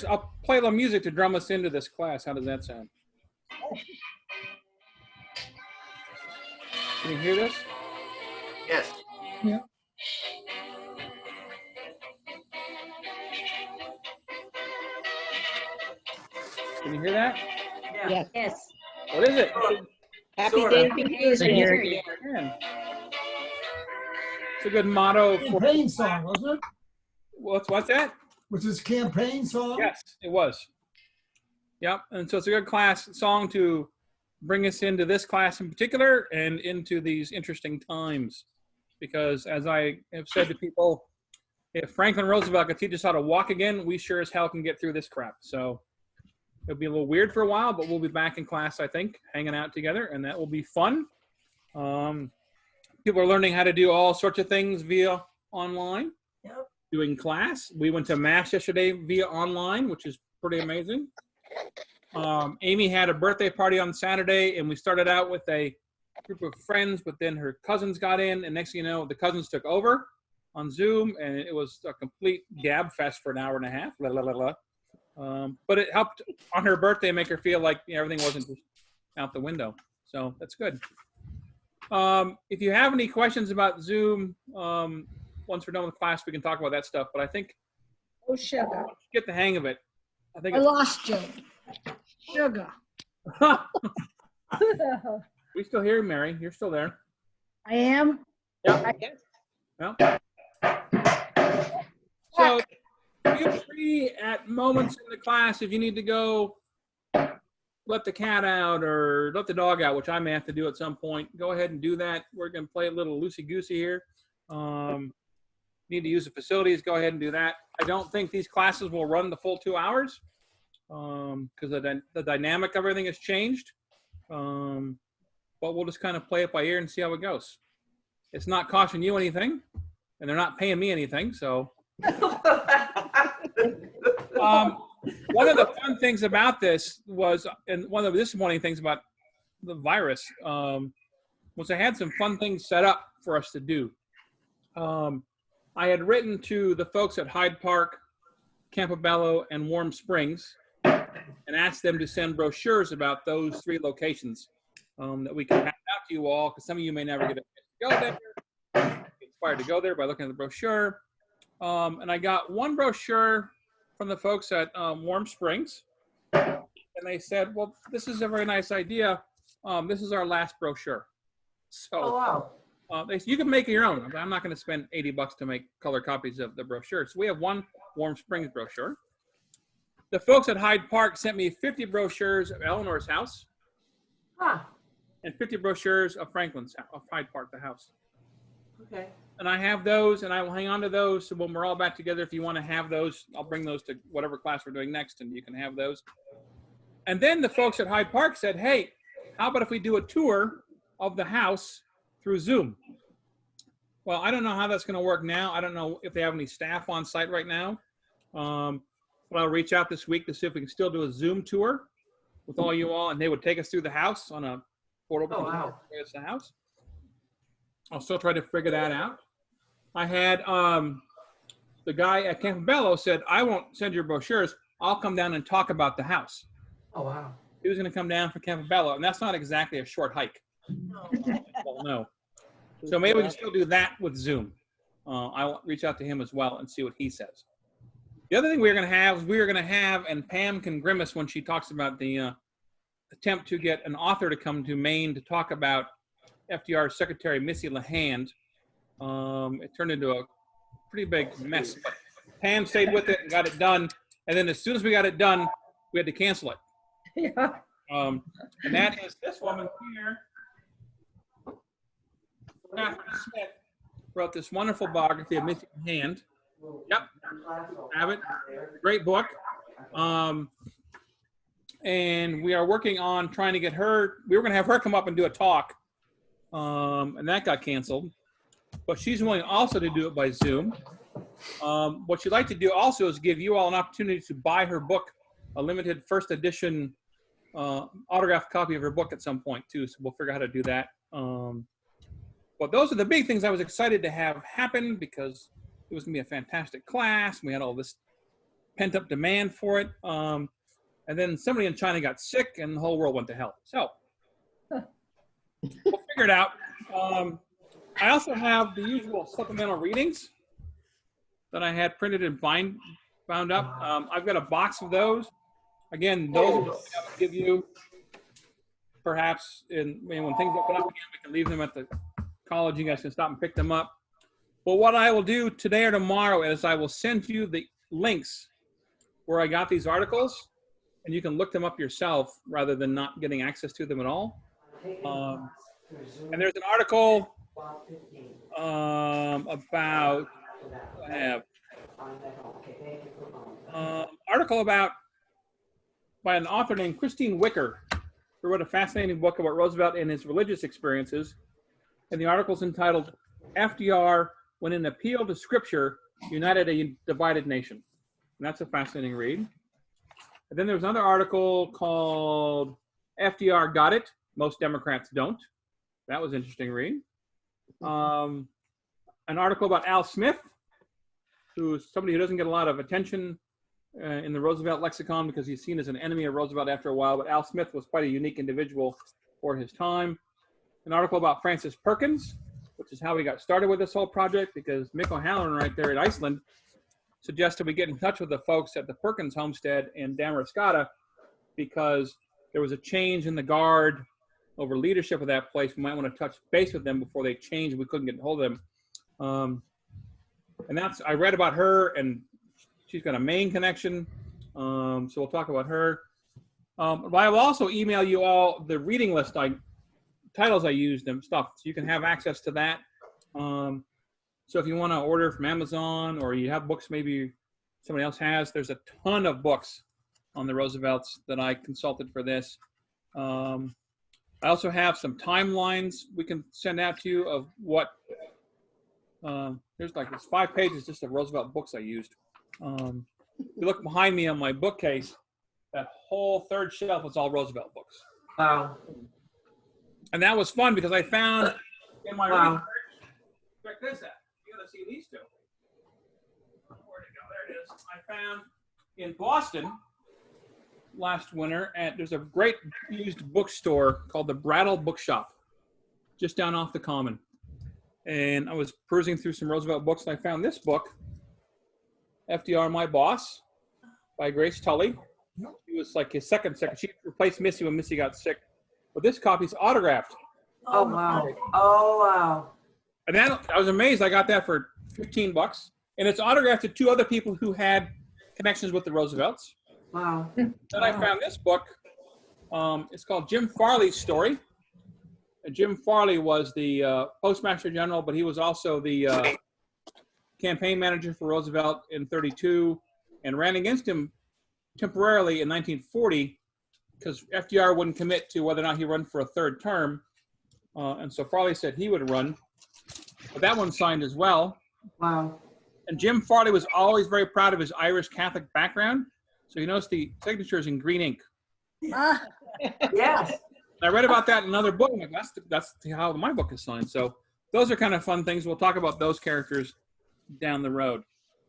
I'll play the music to drum us into this class. How does that sound? Can you hear this? Yes. Yeah. Can you hear that? Yeah. Yes. What is it? Happy Sorta. day to be here again. Man. It's a good motto for Campaign song, wasn't it? what's that? Was his campaign song? Yes, it was. Yep, and so it's a good class song to bring us into this class in particular and into these interesting times. Because as I have said to people, if Franklin Roosevelt could teach us how to walk again, we sure as hell can get through this crap. So it'll be a little weird for a while, but we'll be back in class, I think, hanging out together, and that will be fun. People are learning how to do all sorts of things via online. Yep. Doing class. We went to Mass yesterday via online, which is pretty amazing. Amy had a birthday party on Saturday, and we started out with a group of friends, but then her cousins got in, and next thing you know, the cousins took over on Zoom, and it was a complete gab fest for an hour and a half. Blah, blah, blah, blah. But it helped on her birthday make her feel like everything wasn't just out the window. So that's good. If you have any questions about Zoom, once we're done with class, we can talk about that stuff. But I think Oh, sugar. get the hang of it. I think I it's lost you. Sugar. we still hear you, Mary. You're still there. I am. Yeah. Well. So feel free at moments in the class if you need to go let the cat out or let the dog out, which I may have to do at some point. Go ahead and do that. We're going to play a little loosey-goosey here. Need to use the facilities, go ahead and do that. I don't think these classes will run the full 2 hours because the dynamic of everything has changed. But we'll just kind of play it by ear and see how it goes. It's not costing you anything, and they're not paying me anything, so. One of the fun things about this was, and one of the disappointing things about the virus was I had some fun things set up for us to do. I had written to the folks at Hyde Park, Campobello, and Warm Springs and asked them to send brochures about those 3 locations that we can pass out to you all, because some of you may never get a chance to go there. Get inspired to go there by looking at the brochure. And I got one brochure from the folks at Warm Springs, and they said, well, this is a very nice idea. This is our last brochure. So Oh, wow. you can make your own. I'm not going to spend $80 to make color copies of the brochure. So we have one Warm Springs brochure. The folks at Hyde Park sent me 50 brochures of Eleanor's house and 50 brochures of Franklin's house, of Hyde Park, the house. Okay. And I have those, and I will hang on to those. So when we're all back together, if you want to have those, I'll bring those to whatever class we're doing next, and you can have those. And then the folks at Hyde Park said, hey, how about if we do a tour of the house through Zoom? Well, I don't know how that's going to work now. I don't know if they have any staff on site right now. But I'll reach out this week to see if we can still do a Zoom tour with all you all, and they would take us through the house on a portable computer. It's the house. I'll still try to figure that out. I had the guy at Campobello said, I won't send your brochures. I'll come down and talk about the house. Oh, wow. He was going to come down for Campobello, and that's not exactly a short hike. Well, no. So maybe we can still do that with Zoom. I'll reach out to him as well and see what he says. The other thing we're going to have, and Pam can grimace when she talks about the attempt to get an author to come to Maine to talk about FDR's Secretary Missy LeHand. It turned into a pretty big mess. But Pam stayed with it and got it done. And then as soon as we got it done, we had to cancel it. Yeah. And that is this woman here. Catherine Smith wrote this wonderful biography of Missy LeHand. Yep, have it. Great book. And we are working on trying to get her. We were going to have her come up and do a talk, and that got canceled. But she's willing also to do it by Zoom. What she'd like to do also is give you all an opportunity to buy her book, a limited first edition autographed copy of her book at some point too. So we'll figure out how to do that. But those are the big things I was excited to have happen because it was going to be a fantastic class. We had all this pent-up demand for it. And then somebody in China got sick, and the whole world went to hell. So we'll figure it out. I also have the usual supplemental readings that I had printed and bound up. I've got a box of those. Again, those will give you perhaps when things open up again, we can leave them at the college. You guys can stop and pick them up. But what I will do today or tomorrow is I will send you the links where I got these articles, and you can look them up yourself rather than not getting access to them at all. And there's an article about article about by an author named Christine Wicker, who wrote a fascinating book about Roosevelt and his religious experiences. And the article is entitled FDR, When an Appeal to Scripture United a Divided Nation. And that's a fascinating read. And then there's another article called FDR Got It, Most Democrats Don't. That was an interesting read. An article about Al Smith, who's somebody who doesn't get a lot of attention in the Roosevelt lexicon because he's seen as an enemy of Roosevelt after a while, but Al Smith was quite a unique individual for his time. An article about Francis Perkins, which is how we got started with this whole project, because Mick O'Halloran right there in Iceland suggested we get in touch with the folks at the Perkins homestead in Damariscotta because there was a change in the guard over leadership of that place. We might want to touch base with them before they changed. We couldn't get a hold of them. And I read about her, and she's got a Maine connection. So we'll talk about her. But I will also email you all the reading list titles I used and stuff, so you can have access to that. So if you want to order from Amazon or you have books maybe somebody else has, there's a ton of books on the Roosevelts that I consulted for this. I also have some timelines we can send out to you of what, there's 5 pages just of Roosevelt books I used. If you look behind me on my bookcase, that whole third shelf is all Roosevelt books. Wow. And that was fun because I found in my research, check this out. You gotta see these two. Where'd it go? There it is. I found in Boston last winter, there's a great used bookstore called the Brattle Bookshop, just down off the Common. And I was perusing through some Roosevelt books, and I found this book, FDR, My Boss, by Grace Tully. She was like his second secretary. She replaced Missy when Missy got sick. But this copy's autographed. Oh, wow. Oh, wow. And I was amazed. I got that for $15. And it's autographed to 2 other people who had connections with the Roosevelts. Wow. Then I found this book. It's called Jim Farley's Story. And Jim Farley was the Postmaster General, but he was also the campaign manager for Roosevelt in 1932 and ran against him temporarily in 1940 because FDR wouldn't commit to whether or not he run for a 3rd term. And so Farley said he would run. But that one signed as well. Wow. And Jim Farley was always very proud of his Irish Catholic background. So you notice the signatures in green ink. Ah, Yes. And I read about that in another book. I'm like, that's how my book is signed. So those are kind of fun things. We'll talk about those characters down the road.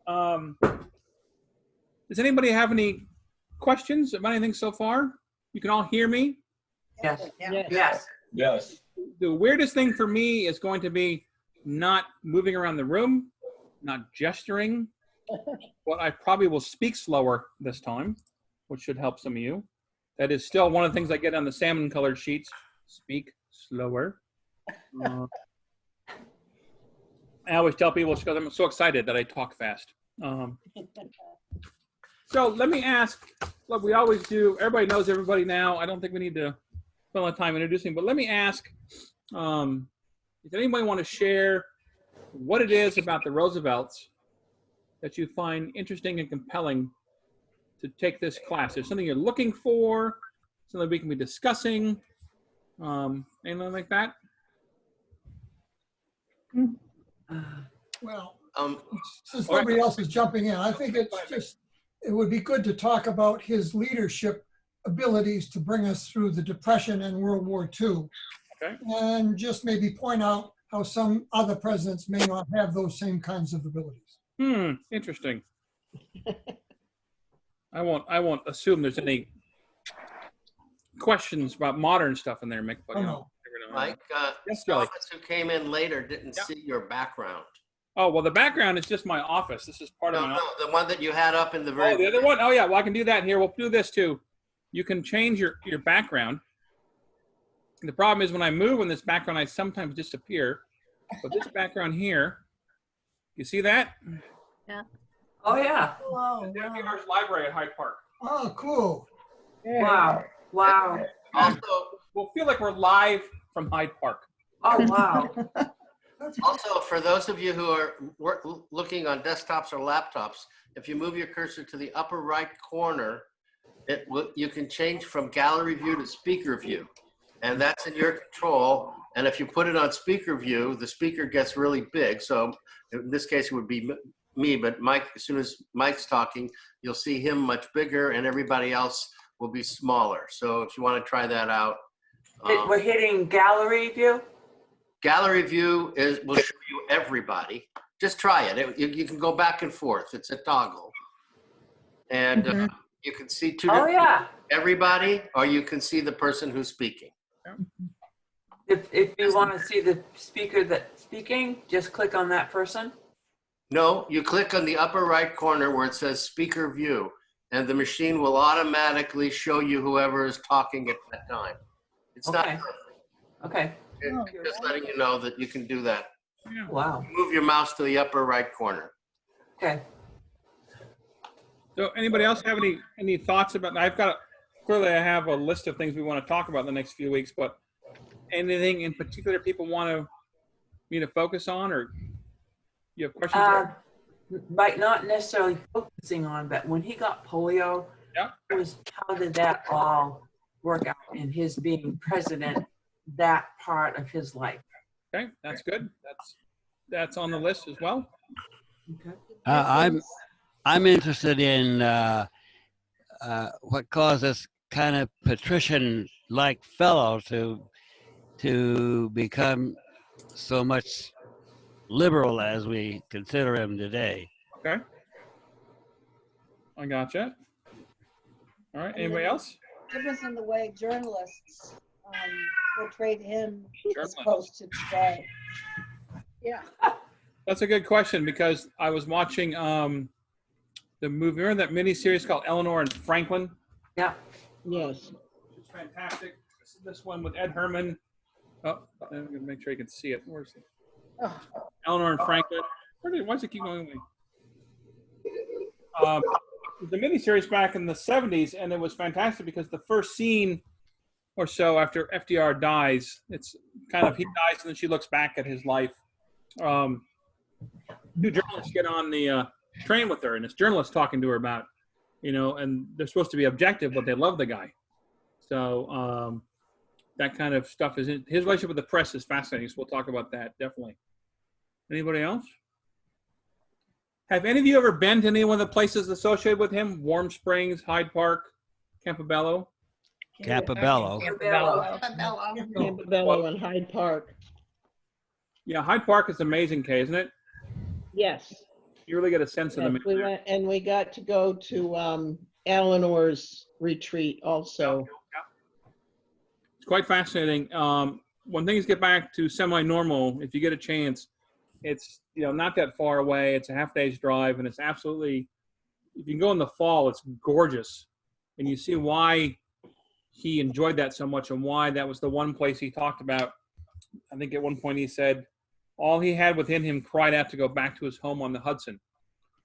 Does anybody have any questions about anything so far? You can all hear me? Yes. yeah. Yes. Yes. The weirdest thing for me is going to be not moving around the room, not gesturing, but I probably will speak slower this time, which should help some of you. That is still one of the things I get on the salmon colored sheets. Speak slower. I always tell people it's because I'm so excited that I talk fast. So let me ask what we always do. Everybody knows everybody now. I don't think we need to spend a lot of time introducing, but let me ask, does anybody want to share what it is about the Roosevelts that you find interesting and compelling to take this class? Is something you're looking for, something we can be discussing, anything like that? Well, Um, since nobody else is jumping in, I think it would be good to talk about his leadership abilities to bring us through the Depression and World War II. Okay. And just maybe point out how some other presidents may not have those same kinds of abilities. Interesting. I won't assume there's any questions about modern stuff in there, Mick. But Oh, you no. know, never know. Mike, Yes, Kelly. office who came in later didn't Yeah. see your background. Oh well, the background is just my office. This is part of No, my no, office. the one that you had up in the very. Oh, the other one? Oh yeah, well I can do that here. We'll do this too. You can change your background. The problem is when I move in this background, I sometimes disappear. But this background here, you see that? Oh, yeah. Oh, It's wow. FDR's library at Hyde Park. Oh, cool. Yeah. Wow. Wow. Also, We'll feel like we're live from Hyde Park. Oh, wow. That's also, for those of you who are looking on desktops or laptops, if you move your cursor to the upper right corner, you can change from gallery view to speaker view, and that's in your control. And if you put it on speaker view, the speaker gets really big. So in this case, it would be me, but Mike, as soon as Mike's talking, you'll see him much bigger and everybody else will be smaller. So if you want to try that out. We're hitting gallery view? Gallery view will show you everybody. Just try it. You can go back and forth. It's a toggle. And you can see Oh, yeah. everybody, or you can see the person who's speaking. If you want to see the speaker that's speaking, just click on that person. No, you click on the upper right corner where it says speaker view, and the machine will automatically show you whoever is talking at that time. It's not Okay. perfect. Okay. Just letting you know that you can do that. Wow. Move your mouse to the upper right corner. Okay. So anybody else have any thoughts about, clearly I have a list of things we want to talk about in the next few weeks, but anything in particular people want me to focus on, or you have questions? By not necessarily focusing on, but when he got polio, Yeah. how did that all work out in his being president, that part of his life? Okay, that's good. That's on the list as well. Okay. I'm interested in what caused this kind of patrician-like fellow to become so much liberal as we consider him today. Okay. I gotcha. All right, anybody else? Difference in the way journalists portrayed him as Journalists. opposed to today. Yeah. That's a good question, because I was watching the movie, remember that miniseries called Eleanor and Franklin? Yeah. Yes. It's fantastic. This one with Ed Herman. Oh, I'm gonna make sure you can see it. Where's it? Oh, Eleanor and Franklin. Why does it keep going away? The miniseries back in the 70s, and it was fantastic because the first scene or so after FDR dies, it's kind of he dies and then she looks back at his life. Two journalists get on the train with her, and this journalist talking to her about, and they're supposed to be objective, but they love the guy. So that kind of stuff his relationship with the press is fascinating. So we'll talk about that definitely. Anybody else? Have any of you ever been to any one of the places associated with him? Warm Springs, Hyde Park, Campobello? Campobello. Campobello and Hyde Park. Yeah, Hyde Park is amazing, Kay, isn't it? Yes. You really get a sense of Yes, them. we went and we got to go to Eleanor's retreat also. It's quite fascinating. When things get back to semi-normal, if you get a chance, it's not that far away. It's a half day's drive, and it's absolutely, if you can go in the fall, it's gorgeous. And you see why he enjoyed that so much and why that was the one place he talked about. I think at one point he said all he had within him cried out to go back to his home on the Hudson.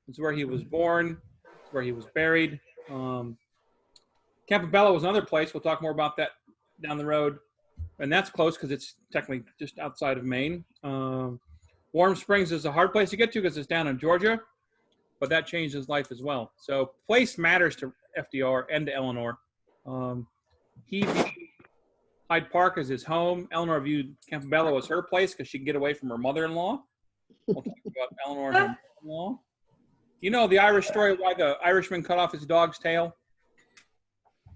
It's where he was born. It's where he was buried. Campobello was another place. We'll talk more about that down the road. And that's close because it's technically just outside of Maine. Warm Springs is a hard place to get to because it's down in Georgia, but that changed his life as well. So place matters to FDR and to Eleanor. He viewed Hyde Park as his home. Eleanor viewed Campobello as her place because she could get away from her mother-in-law. We'll talk about Eleanor and her mother-in-law. You know the Irish story why the Irishman cut off his dog's tail?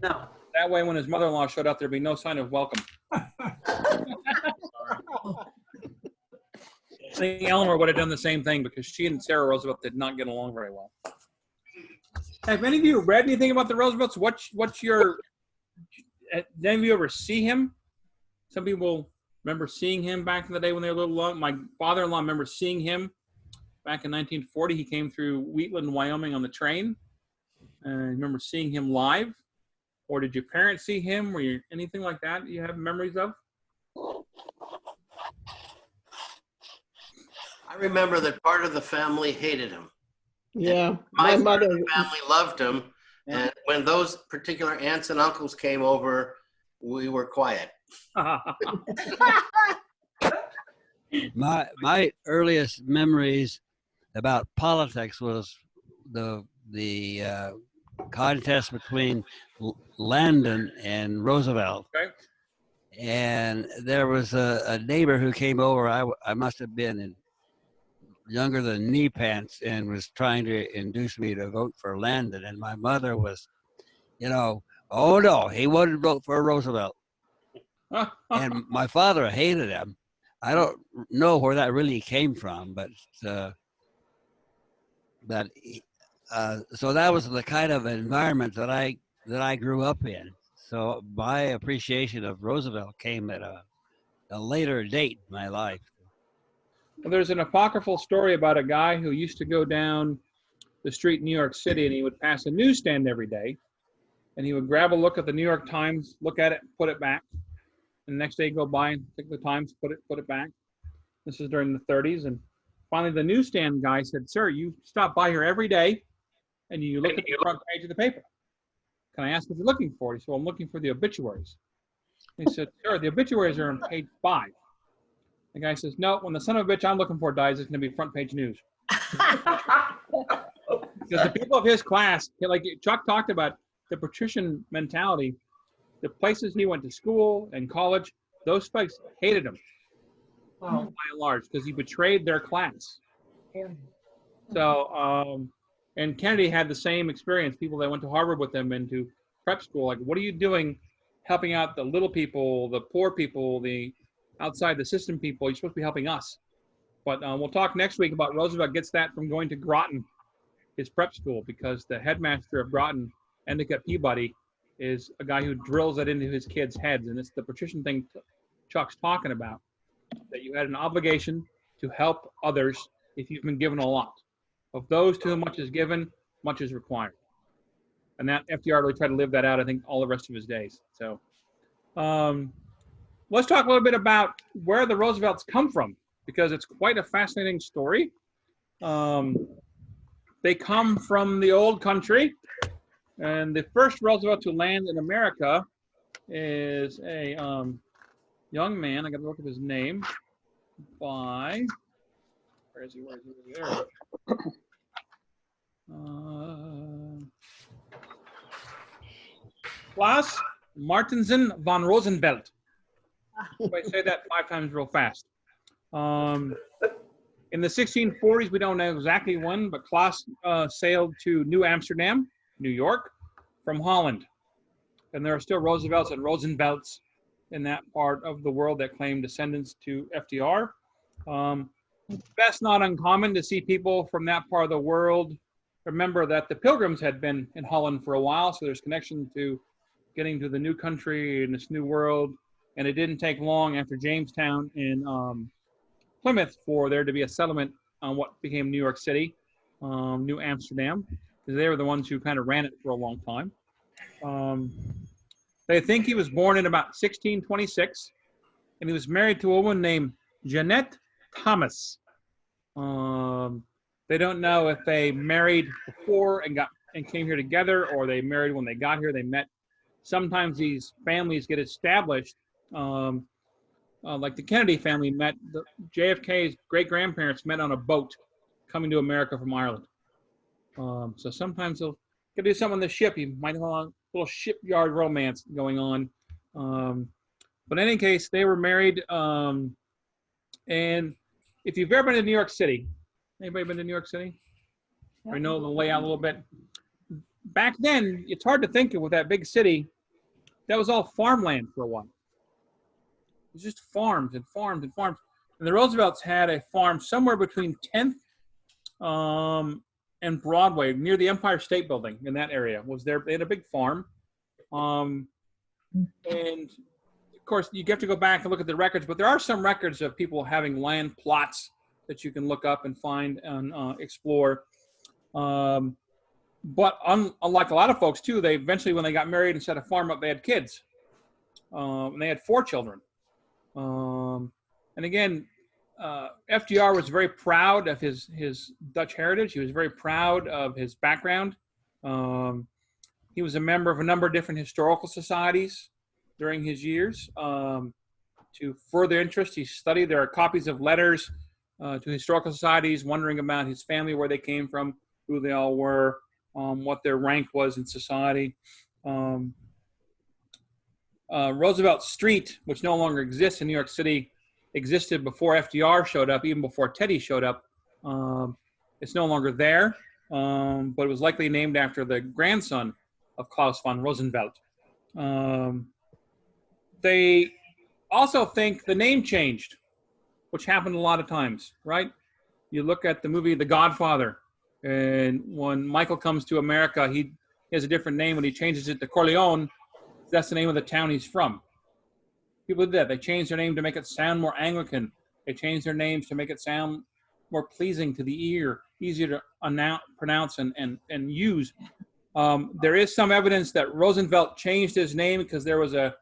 No. That way when his mother-in-law showed up, there'd be no sign of welcome. I think Eleanor would have done the same thing because she and Sarah Roosevelt did not get along very well. Have any of you read anything about the Roosevelts? What's your? Did any of you ever see him? Some people remember seeing him back in the day when they were little. My father-in-law remembers seeing him back in 1940. He came through Wheatland, Wyoming on the train. And I remember seeing him live. Or did your parents see him? Or anything like that you have memories of? I remember that part of the family hated him. Yeah, My my part of mother, the family loved him. Yeah. And when those particular aunts and uncles came over, we were quiet. My earliest memories about politics was the contest between Landon and Roosevelt. Okay. And there was a neighbor who came over. I must have been younger than knee pants and was trying to induce me to vote for Landon. And my mother was, oh no, he wouldn't vote for Roosevelt. And my father hated him. I don't know where that really came from, but so that was the kind of environment that I grew up in. So my appreciation of Roosevelt came at a later date in my life. Well, there's an apocryphal story about a guy who used to go down the street in New York City, and he would pass a newsstand every day, and he would grab a look at the New York Times, look at it, put it back. And the next day go by and take the Times, put it back. This is during the 30s. And finally the newsstand guy said, "Sir, you stop by here every day and you look at the front page of the paper. Can I ask what you're looking for?" He said, "Well, I'm looking for the obituaries." He said, "Sir, the obituaries are on page 5. The guy says, "No, when the son of a bitch I'm looking for dies, it's going to be front page news." Because the people of his class, like Chuck talked about, the patrician mentality, the places he went to school and college, those folks hated him by and large because he betrayed their class. So, and Kennedy had the same experience. People that went to Harvard with him and to prep school, like, what are you doing helping out the little people, the poor people, the outside the system people? You're supposed to be helping us. But we'll talk next week about Roosevelt gets that from going to Groton, his prep school, because the headmaster of Groton, Endicott Peabody, is a guy who drills it into his kids' heads. And it's the patrician thing Chuck's talking about, that you had an obligation to help others if you've been given a lot. Of those to whom much is given, much is required. And that FDR really tried to live that out, I think, all the rest of his days. So let's talk a little bit about where the Roosevelts come from, because it's quite a fascinating story. They come from the old country. And the first Roosevelt to land in America is a young man. I got to look at his name. Where is he? There. Klaus Martensen von Rosenfeld. If I say that 5 times real fast. In the 1640s, we don't know exactly when, but Klaus sailed to New Amsterdam, New York, from Holland. And there are still Roosevelts and Rosenvelts in that part of the world that claim descendants to FDR. That's not uncommon to see people from that part of the world. Remember that the Pilgrims had been in Holland for a while, so there's connection to getting to the new country and this new world. And it didn't take long after Jamestown in Plymouth for there to be a settlement on what became New York City, New Amsterdam, because they were the ones who kind of ran it for a long time. They think he was born in about 1626, and he was married to a woman named Jeanette Thomas. They don't know if they married before and came here together, or they married when they got here. They met. Sometimes these families get established, like the Kennedy family met. JFK's great-grandparents met on a boat coming to America from Ireland. So sometimes they'll get to do something on the ship. You might have a little shipyard romance going on. But in any case, they were married. And if you've ever been to New York City, anybody been to New York City? Or know the layout a little bit? Back then, it's hard to think of with that big city. That was all farmland for a while. It was just farms and farms and farms. And the Roosevelts had a farm somewhere between 10th and Broadway near the Empire State Building in that area was there. They had a big farm. And of course, you have to go back and look at the records, but there are some records of people having land plots that you can look up and find and explore. But unlike a lot of folks too, they eventually, when they got married and set a farm up, they had kids. And they had 4 children. And again, FDR was very proud of his Dutch heritage. He was very proud of his background. He was a member of a number of different historical societies during his years. To further interest, he studied. There are copies of letters to historical societies, wondering about his family, where they came from, who they all were, what their rank was in society. Roosevelt Street, which no longer exists in New York City, existed before FDR showed up, even before Teddy showed up. It's no longer there, but it was likely named after the grandson of Klaus von Roosevelt. They also think the name changed, which happened a lot of times, right? You look at the movie The Godfather, and when Michael comes to America, he has a different name when he changes it to Corleone. That's the name of the town he's from. People did that. They changed their name to make it sound more Anglican. They changed their names to make it sound more pleasing to the ear, easier to pronounce and use. There is some evidence that Roosevelt changed his name because there was a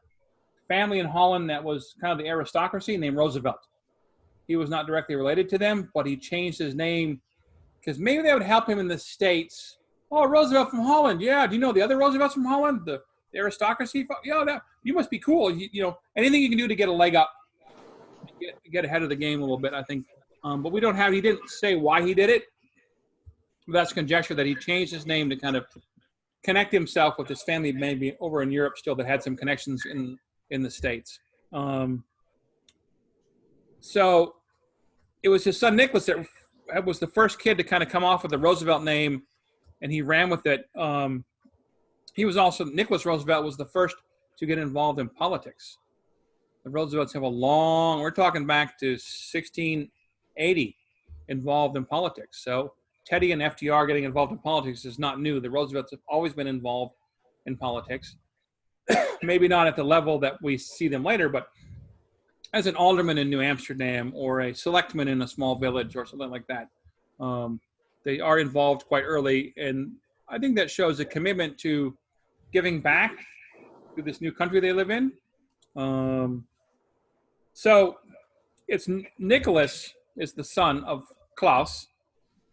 family in Holland that was kind of the aristocracy named Roosevelt. He was not directly related to them, but he changed his name because maybe that would help him in the States. Oh, Roosevelt from Holland. Yeah. Do you know the other Roosevelts from Holland? The aristocracy? Yeah, you must be cool. You know, anything you can do to get a leg up, get ahead of the game a little bit, I think. But we don't have, he didn't say why he did it. But that's conjecture that he changed his name to kind of connect himself with his family, maybe over in Europe still, that had some connections in the States. So it was his son Nicholas that was the first kid to kind of come off with the Roosevelt name, and he ran with it. He was also, Nicholas Roosevelt was the first to get involved in politics. The Roosevelts have a long, we're talking back to 1680, involved in politics. So Teddy and FDR getting involved in politics is not new. The Roosevelts have always been involved in politics. Maybe not at the level that we see them later, but as an alderman in New Amsterdam or a selectman in a small village or something like that. They are involved quite early, and I think that shows a commitment to giving back to this new country they live in. So it's Nicholas is the son of Klaus.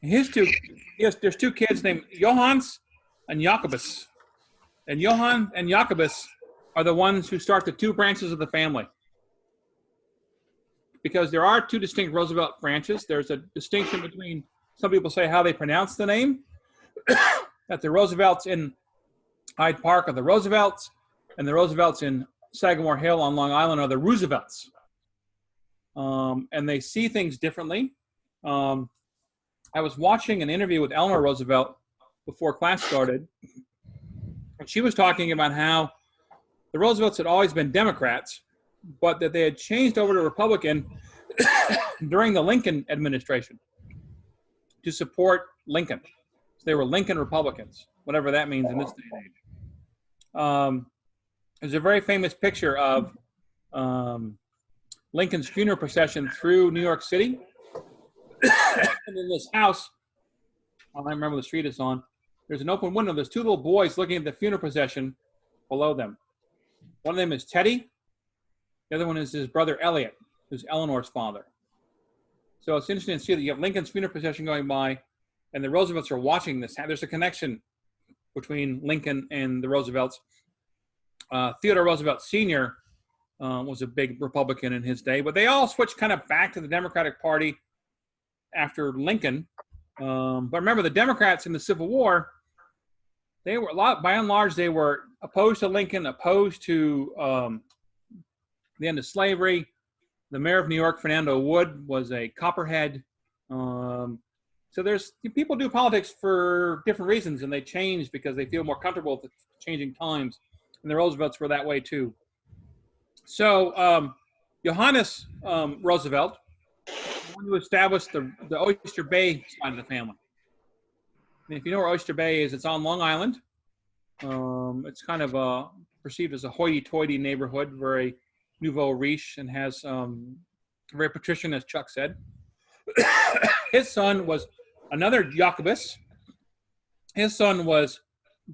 There's 2 kids named Johannes and Jacobus. And Johann and Jacobus are the ones who start the 2 branches of the family. Because there are 2 distinct Roosevelt branches. There's a distinction between, some people say, how they pronounce the name. That the Roosevelts in Hyde Park are the Roosevelts, and the Roosevelts in Sagamore Hill on Long Island are the Roosevelts. And they see things differently. I was watching an interview with Eleanor Roosevelt before class started, and she was talking about how the Roosevelts had always been Democrats, but that they had changed over to Republican during the Lincoln administration to support Lincoln. So they were Lincoln Republicans, whatever that means in this day and age. There's a very famous picture of Lincoln's funeral procession through New York City. And in this house, I don't remember the street it's on, there's an open window. There's 2 little boys looking at the funeral procession below them. One of them is Teddy. The other one is his brother Elliot, who's Eleanor's father. So it's interesting to see that you have Lincoln's funeral procession going by, and the Roosevelts are watching this. There's a connection between Lincoln and the Roosevelts. Theodore Roosevelt Sr. Was a big Republican in his day, but they all switched kind of back to the Democratic Party after Lincoln. But remember, the Democrats in the Civil War, they were by and large, they were opposed to Lincoln, opposed to the end of slavery. The mayor of New York, Fernando Wood, was a Copperhead. So people do politics for different reasons, and they change because they feel more comfortable with changing times. And the Roosevelts were that way too. So Johannes Roosevelt, the one who established the Oyster Bay side of the family. And if you know where Oyster Bay is, it's on Long Island. It's kind of perceived as a hoity-toity neighborhood, very nouveau riche, and has very patrician, as Chuck said. His son was another Jacobus. His son was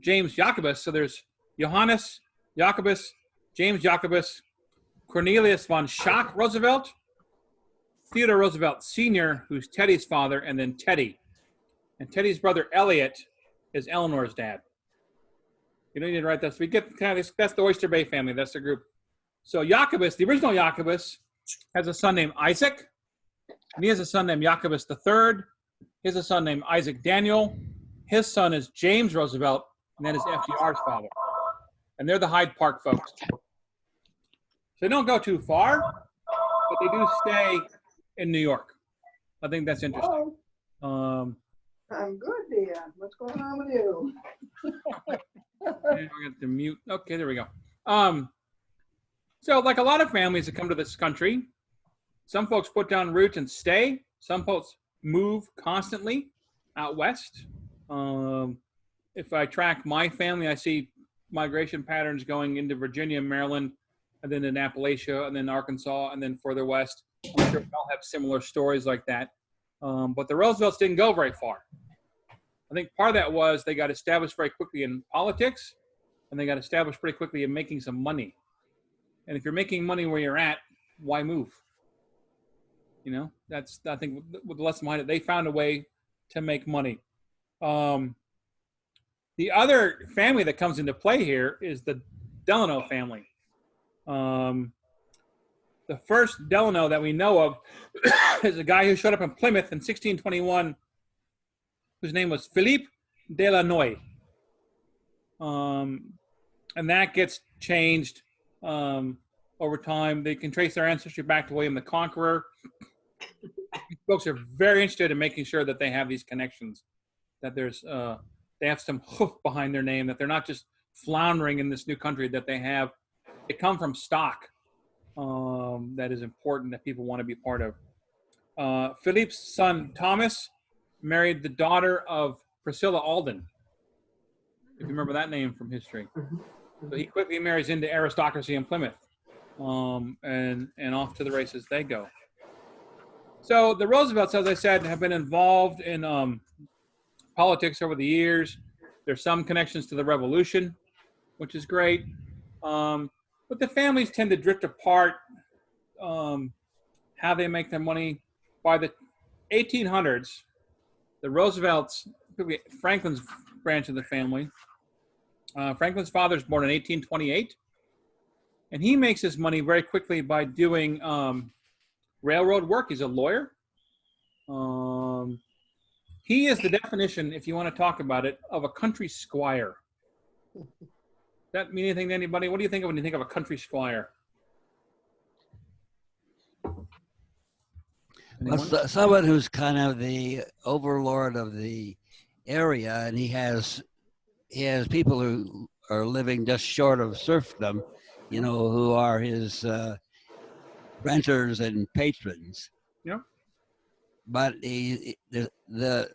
James Jacobus. So there's Johannes Jacobus, James Jacobus, Cornelius von Schack Roosevelt, Theodore Roosevelt Sr., who's Teddy's father, and then Teddy. And Teddy's brother Elliot is Eleanor's dad. You don't need to write that. So we get kind of that's the Oyster Bay family. That's the group. So Jacobus, the original Jacobus, has a son named Isaac, and he has a son named Jacobus III. He has a son named Isaac Daniel. His son is James Roosevelt, and that is FDR's father. And they're the Hyde Park folks. So they don't go too far, but they do stay in New York. I think that's interesting. I'm good, dear. What's going on with you? We're going to mute. Okay, there we go. So like a lot of families that come to this country, some folks put down roots and stay. Some folks move constantly out west. If I track my family, I see migration patterns going into Virginia, Maryland, and then in Appalachia, and then Arkansas, and then further west. I'm sure we all have similar stories like that. But the Roosevelts didn't go very far. I think part of that was they got established very quickly in politics, and they got established pretty quickly in making some money. And if you're making money where you're at, why move? You know, that's, I think, with the lesson behind it. They found a way to make money. The other family that comes into play here is the Delano family. The first Delano that we know of is a guy who showed up in Plymouth in 1621, whose name was Philippe Delanoy. And that gets changed over time. They can trace their ancestry back to William the Conqueror. Folks are very interested in making sure that they have these connections, that there's they have some hoof behind their name, that they're not just floundering in this new country, that they come from stock that is important, that people want to be part of. Philippe's son Thomas married the daughter of Priscilla Alden, if you remember that name from history. So he quickly marries into aristocracy in Plymouth, and off to the races they go. So the Roosevelts, as I said, have been involved in politics over the years. There's some connections to the Revolution, which is great. But the families tend to drift apart, how they make their money. By the 1800s, the Roosevelts, Franklin's branch of the family, Franklin's father is born in 1828, and he makes his money very quickly by doing railroad work. He's a lawyer. He is the definition, if you want to talk about it, of a country squire. Does that mean anything to anybody? What do you think of when you think of a country squire? Well, someone who's kind of the overlord of the area, and he has people who are living just short of serfdom, you know, who are his renters and patrons. Yeah. But the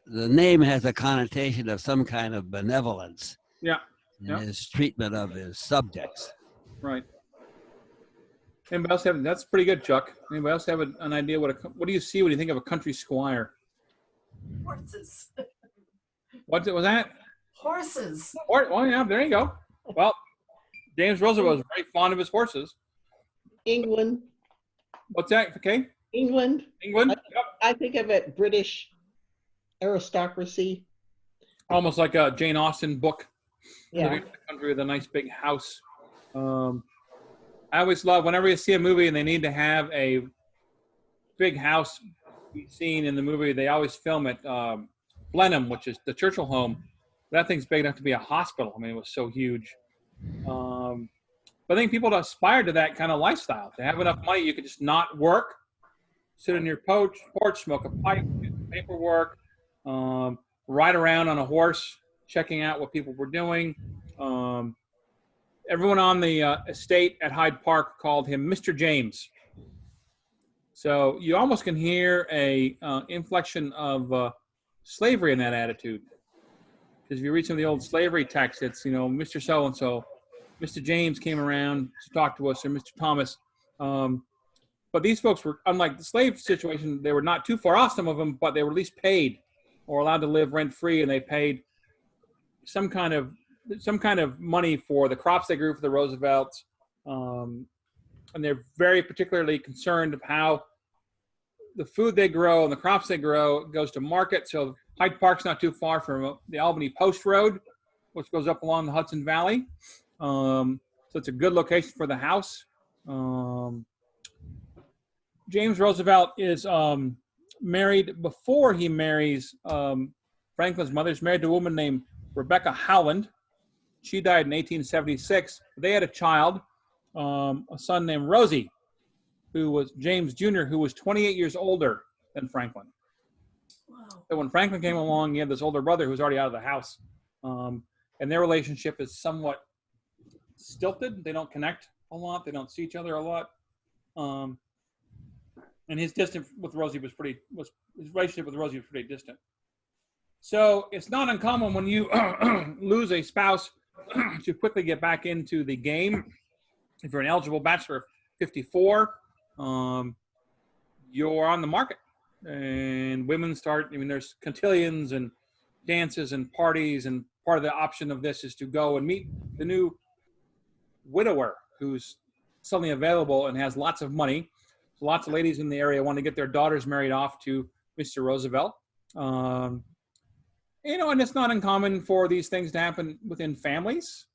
name has a connotation of some kind of benevolence. Yeah. In Yeah. his treatment of his subjects. Right. Anybody else have? That's pretty good, Chuck. Anybody else have an idea what do you see when you think of a country squire? Horses. What was that? Horses. Oh yeah, there you go. Well, James Roosevelt was very fond of his horses. England. What's that? Okay. England. England. Yep. I think of it British aristocracy. Almost like a Jane Austen book. Yeah. Living in the country with a nice big house. I always love whenever you see a movie and they need to have a big house be seen in the movie, they always film it Blenheim, which is the Churchill home. That thing's big enough to be a hospital. I mean, it was so huge. But I think people aspire to that kind of lifestyle. To have enough money, you could just not work, sit on your porch, smoke a pipe, do some paperwork, ride around on a horse, checking out what people were doing. Everyone on the estate at Hyde Park called him Mr. James. So you almost can hear a inflection of slavery in that attitude. Because if you read some of the old slavery texts, it's, Mr. So-and-so, Mr. James came around to talk to us, or Mr. Thomas. But these folks were, unlike the slave situation, they were not too far off, some of them, but they were at least paid or allowed to live rent-free, and they paid some kind of money for the crops they grew for the Roosevelts. And they're very particularly concerned of how the food they grow and the crops they grow goes to market. So Hyde Park's not too far from the Albany Post Road, which goes up along the Hudson Valley. So it's a good location for the house. James Roosevelt is married before he marries Franklin's mother. He's married to a woman named Rebecca Howland. She died in 1876. They had a child, a son named Rosie, who was James Jr., who was 28 years older than Franklin. Wow. So when Franklin came along, he had this older brother who was already out of the house. And their relationship is somewhat stilted. They don't connect a lot. They don't see each other a lot. And his distance with Rosie his relationship with Rosie was pretty distant. So it's not uncommon when you lose a spouse to quickly get back into the game. If you're an eligible bachelor of 54, you're on the market. And women start, there's cotillions and dances and parties, and part of the option of this is to go and meet the new widower who's suddenly available and has lots of money. So lots of ladies in the area want to get their daughters married off to Mr. Roosevelt. And it's not uncommon for these things to happen within families.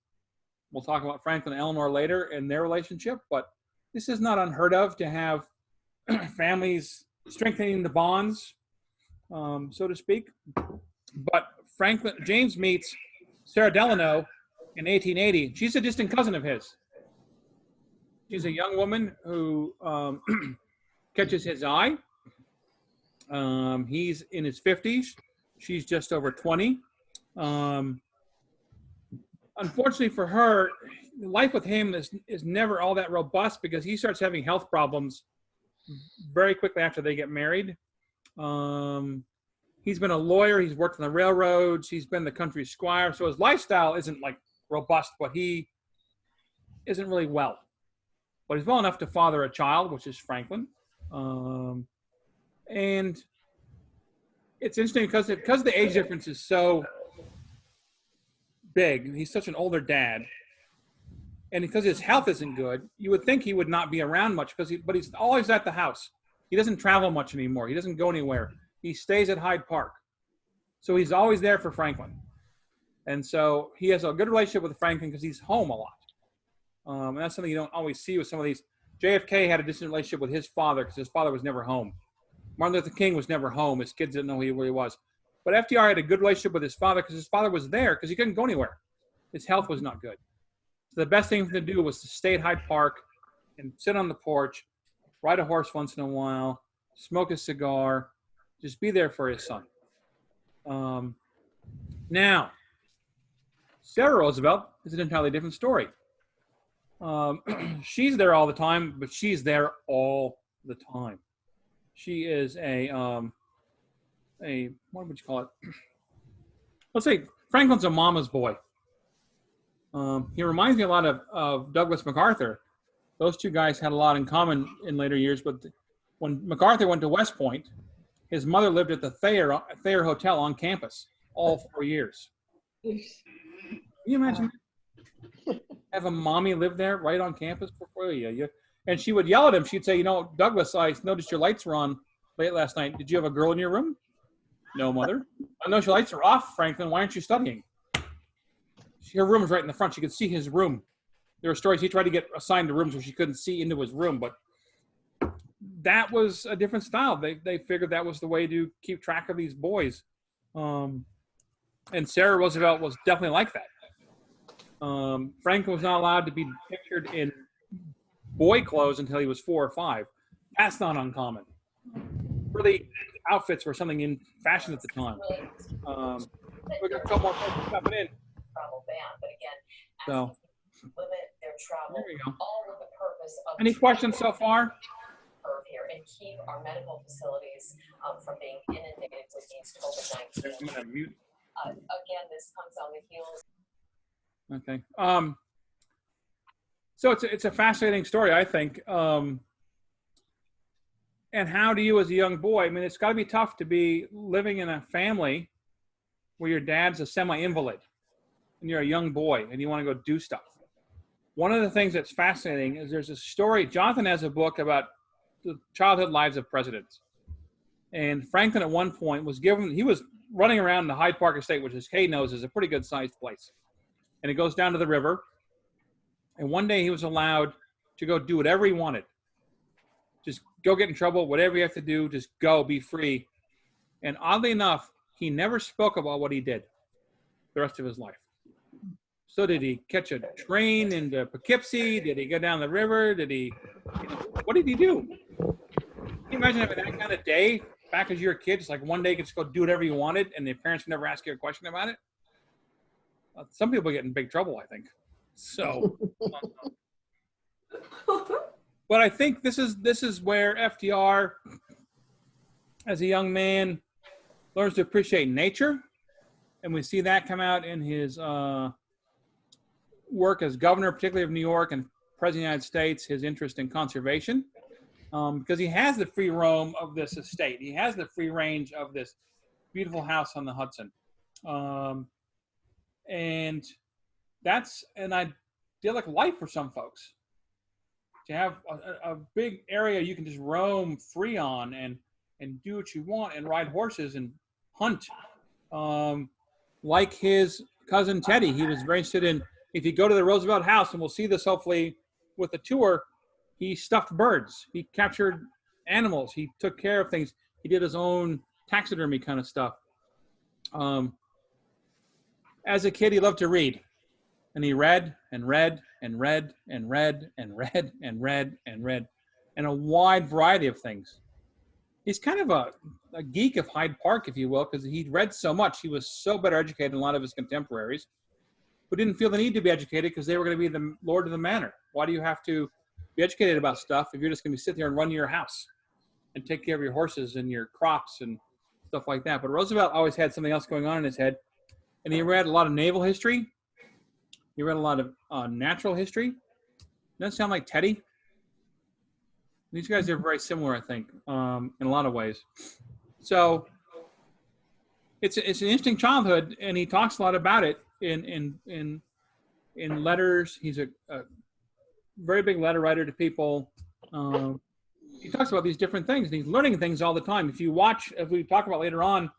We'll talk about Franklin and Eleanor later and their relationship, but this is not unheard of to have families strengthening the bonds, so to speak. But James meets Sarah Delano in 1880. She's a distant cousin of his. She's a young woman who catches his eye. He's in his 50s. She's just over 20. Unfortunately for her, life with him is never all that robust because he starts having health problems very quickly after they get married. He's been a lawyer. He's worked on the railroads. He's been the country squire. So his lifestyle isn't like robust, but he isn't really well. But he's well enough to father a child, which is Franklin. And it's interesting because the age difference is so big. He's such an older dad. And because his health isn't good, you would think he would not be around much but he's always at the house. He doesn't travel much anymore. He doesn't go anywhere. He stays at Hyde Park. So he's always there for Franklin. And so he has a good relationship with Franklin because he's home a lot. And that's something you don't always see with some of these. JFK had a distant relationship with his father because his father was never home. Martin Luther King was never home. His kids didn't know where he was. But FDR had a good relationship with his father because his father was there because he couldn't go anywhere. His health was not good. So the best thing for him to do was to stay at Hyde Park and sit on the porch, ride a horse once in a while, smoke a cigar, just be there for his son. Now, Sarah Roosevelt is an entirely different story. She's there all the time, but she's there all the time. She is what would you call it? Let's say Franklin's a mama's boy. He reminds me a lot of Douglas MacArthur. Those two guys had a lot in common in later years, but when MacArthur went to West Point, his mother lived at the Thayer Hotel on campus all 4 years. Can you imagine have a mommy live there right on campus for 4 years? And she would yell at him. She'd say, Douglas, I noticed your lights were on late last night. Did you have a girl in your room? No, mother. I know your lights are off, Franklin. Why aren't you studying? Her room was right in the front. She could see his room. There were stories he tried to get assigned to rooms where she couldn't see into his room, but that was a different style. They figured that was the way to keep track of these boys. And Sarah Roosevelt was definitely like that. Franklin was not allowed to be pictured in boy clothes until he was 4 or 5. That's not uncommon. Really, outfits were something in fashion at the time. We're going to come more people coming in. Travel ban, but again, So, limit their travel. there we go. All with the purpose of Any questions so far? here and keep our medical facilities from being inundated with these COVID-19. I'm going to mute Again, this comes on the heels. Okay. So it's a fascinating story, I think. And how do you, as a young boy, I mean, it's got to be tough to be living in a family where your dad's a semi-invalid and you're a young boy and you want to go do stuff. One of the things that's fascinating is there's a story, Jonathan has a book about the childhood lives of presidents. And Franklin at one point he was running around the Hyde Park estate, which as Kay knows is a pretty good sized place. And it goes down to the river. And one day he was allowed to go do whatever he wanted. Just go get in trouble, whatever you have to do, just go, be free. And oddly enough, he never spoke about what he did the rest of his life. So did he catch a train into Poughkeepsie? Did he go down the river? What did he do? Can you imagine having that kind of day back as you're a kid? Just like one day you could just go do whatever you wanted and the parents would never ask you a question about it? Some people get in big trouble, I think. So, but I think this is where FDR, as a young man, learns to appreciate nature, and we see that come out in his work as governor, particularly of New York and president of the United States. His interest in conservation, because he has the free roam of this estate, he has the free range of this beautiful house on the Hudson, and that's an idyllic life for some folks. To have a big area you can just roam free on and do what you want and ride horses and hunt. Like his cousin Teddy, he was very interested in, if you go to the Roosevelt house, and we'll see this hopefully with the tour, he stuffed birds. He captured animals. He took care of things. He did his own taxidermy kind of stuff. As a kid, he loved to read. And he read and read and read and read and read and read and read, and a wide variety of things. He's kind of a geek of Hyde Park, if you will, because he read so much. He was so better educated than a lot of his contemporaries, who didn't feel the need to be educated because they were going to be the lord of the manor. Why do you have to be educated about stuff if you're just going to sit there and run your house and take care of your horses and your crops and stuff like that? But Roosevelt always had something else going on in his head, and he read a lot of naval history. He read a lot of natural history. Doesn't sound like Teddy. These guys are very similar, I think, in a lot of ways. So it's an interesting childhood, and he talks a lot about it in letters. He's a very big letter writer to people. He talks about these different things, and he's learning things all the time. If you watch, as we talk about later on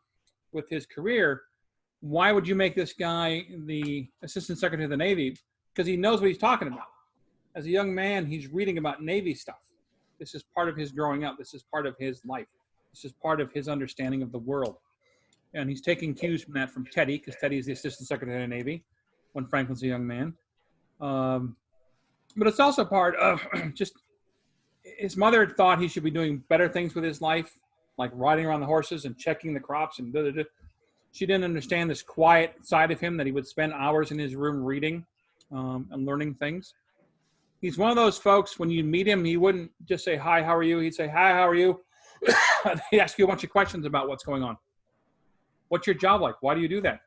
with his career, why would you make this guy the Assistant Secretary of the Navy? Because he knows what he's talking about. As a young man, he's reading about Navy stuff. This is part of his growing up. This is part of his life. This is part of his understanding of the world. And he's taking cues from that from Teddy, because Teddy is the Assistant Secretary of the Navy when Franklin's a young man. But it's also part of just his mother thought he should be doing better things with his life, like riding around the horses and checking the crops and da-da-da. She didn't understand this quiet side of him, that he would spend hours in his room reading and learning things. He's one of those folks, when you meet him, he wouldn't just say, "Hi, how are you?" He'd say, "Hi, how are you?" He'd ask you a bunch of questions about what's going on. What's your job like? Why do you do that?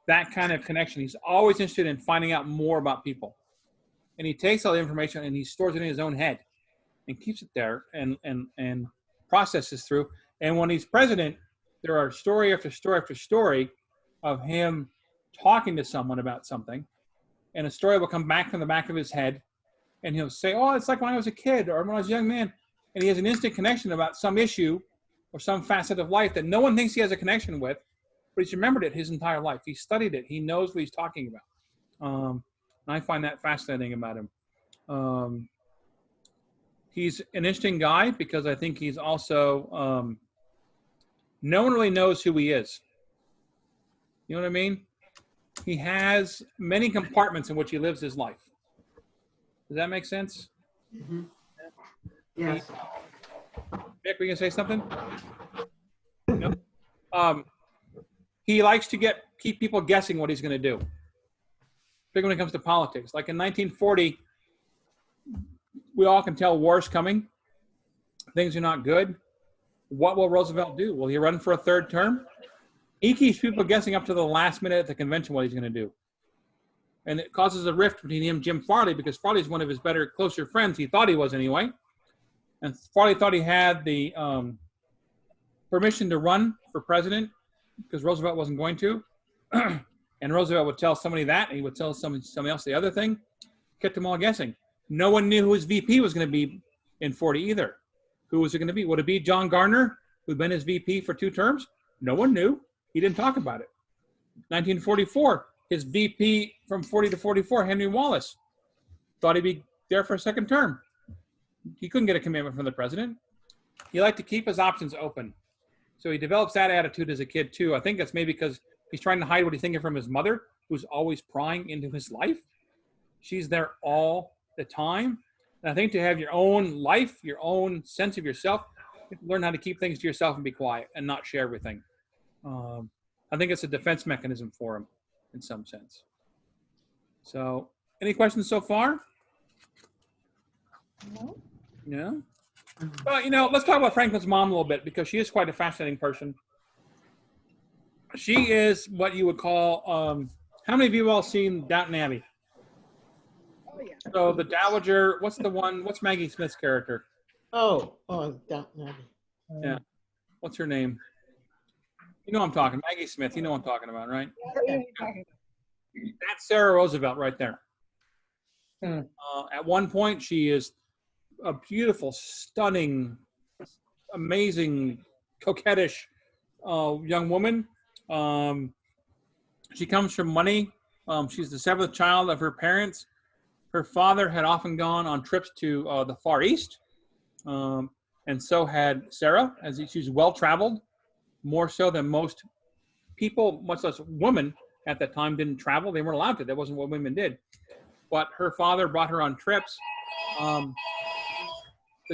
That kind of connection. He's always interested in finding out more about people. And he takes all the information and he stores it in his own head and keeps it there and processes through. And when he's president, there are story after story after story of him talking to someone about something, and a story will come back from the back of his head, and he'll say, "Oh, it's like when I was a kid or when I was a young man," and he has an instant connection about some issue or some facet of life that no one thinks he has a connection with, but he's remembered it his entire life. He studied it. He knows what he's talking about. And I find that fascinating about him. He's an interesting guy because I think he's also no one really knows who he is. You know what I mean? He has many compartments in which he lives his life. Does that make sense? Mm-hmm. Yes. Vic, were you gonna say something? No. He likes to keep people guessing what he's going to do. Particularly when it comes to politics. Like in 1940, we all can tell war's coming. Things are not good. What will Roosevelt do? Will he run for a third term? He keeps people guessing up to the last minute at the convention what he's going to do. And it causes a rift between him and Jim Farley because Farley's one of his better, closer friends. He thought he was anyway. And Farley thought he had the permission to run for president because Roosevelt wasn't going to. And Roosevelt would tell somebody that, and he would tell somebody else the other thing. Kept them all guessing. No one knew who his VP was going to be in 40 either. Who was it going to be? Would it be John Gardner, who'd been his VP for 2 terms? No one knew. He didn't talk about it. 1944, his VP from 40 to 44, Henry Wallace, thought he'd be there for a 2nd term. He couldn't get a commitment from the president. He liked to keep his options open. So he develops that attitude as a kid too. I think that's maybe because he's trying to hide what he's thinking from his mother, who's always prying into his life. She's there all the time. And I think to have your own life, your own sense of yourself, you have to learn how to keep things to yourself and be quiet and not share everything. I think it's a defense mechanism for him in some sense. So, any questions so far? No. Yeah. Well, let's talk about Franklin's mom a little bit because she is quite a fascinating person. She is what you would call, how many of you all seen Downton Abbey? Oh, yeah. So the Dowager, what's Maggie Smith's character? Oh, Downton Abbey. Yeah. What's her name? You know what I'm talking, Maggie Smith, you know what I'm talking about, right? That's Sarah Roosevelt right there. At one point, she is a beautiful, stunning, amazing, coquettish young woman. She comes from money. She's the 7th child of her parents. Her father had often gone on trips to the Far East, and so had Sarah, as she's well-traveled, more so than most people, much less women at that time, didn't travel. They weren't allowed to. That wasn't what women did. But her father brought her on trips. The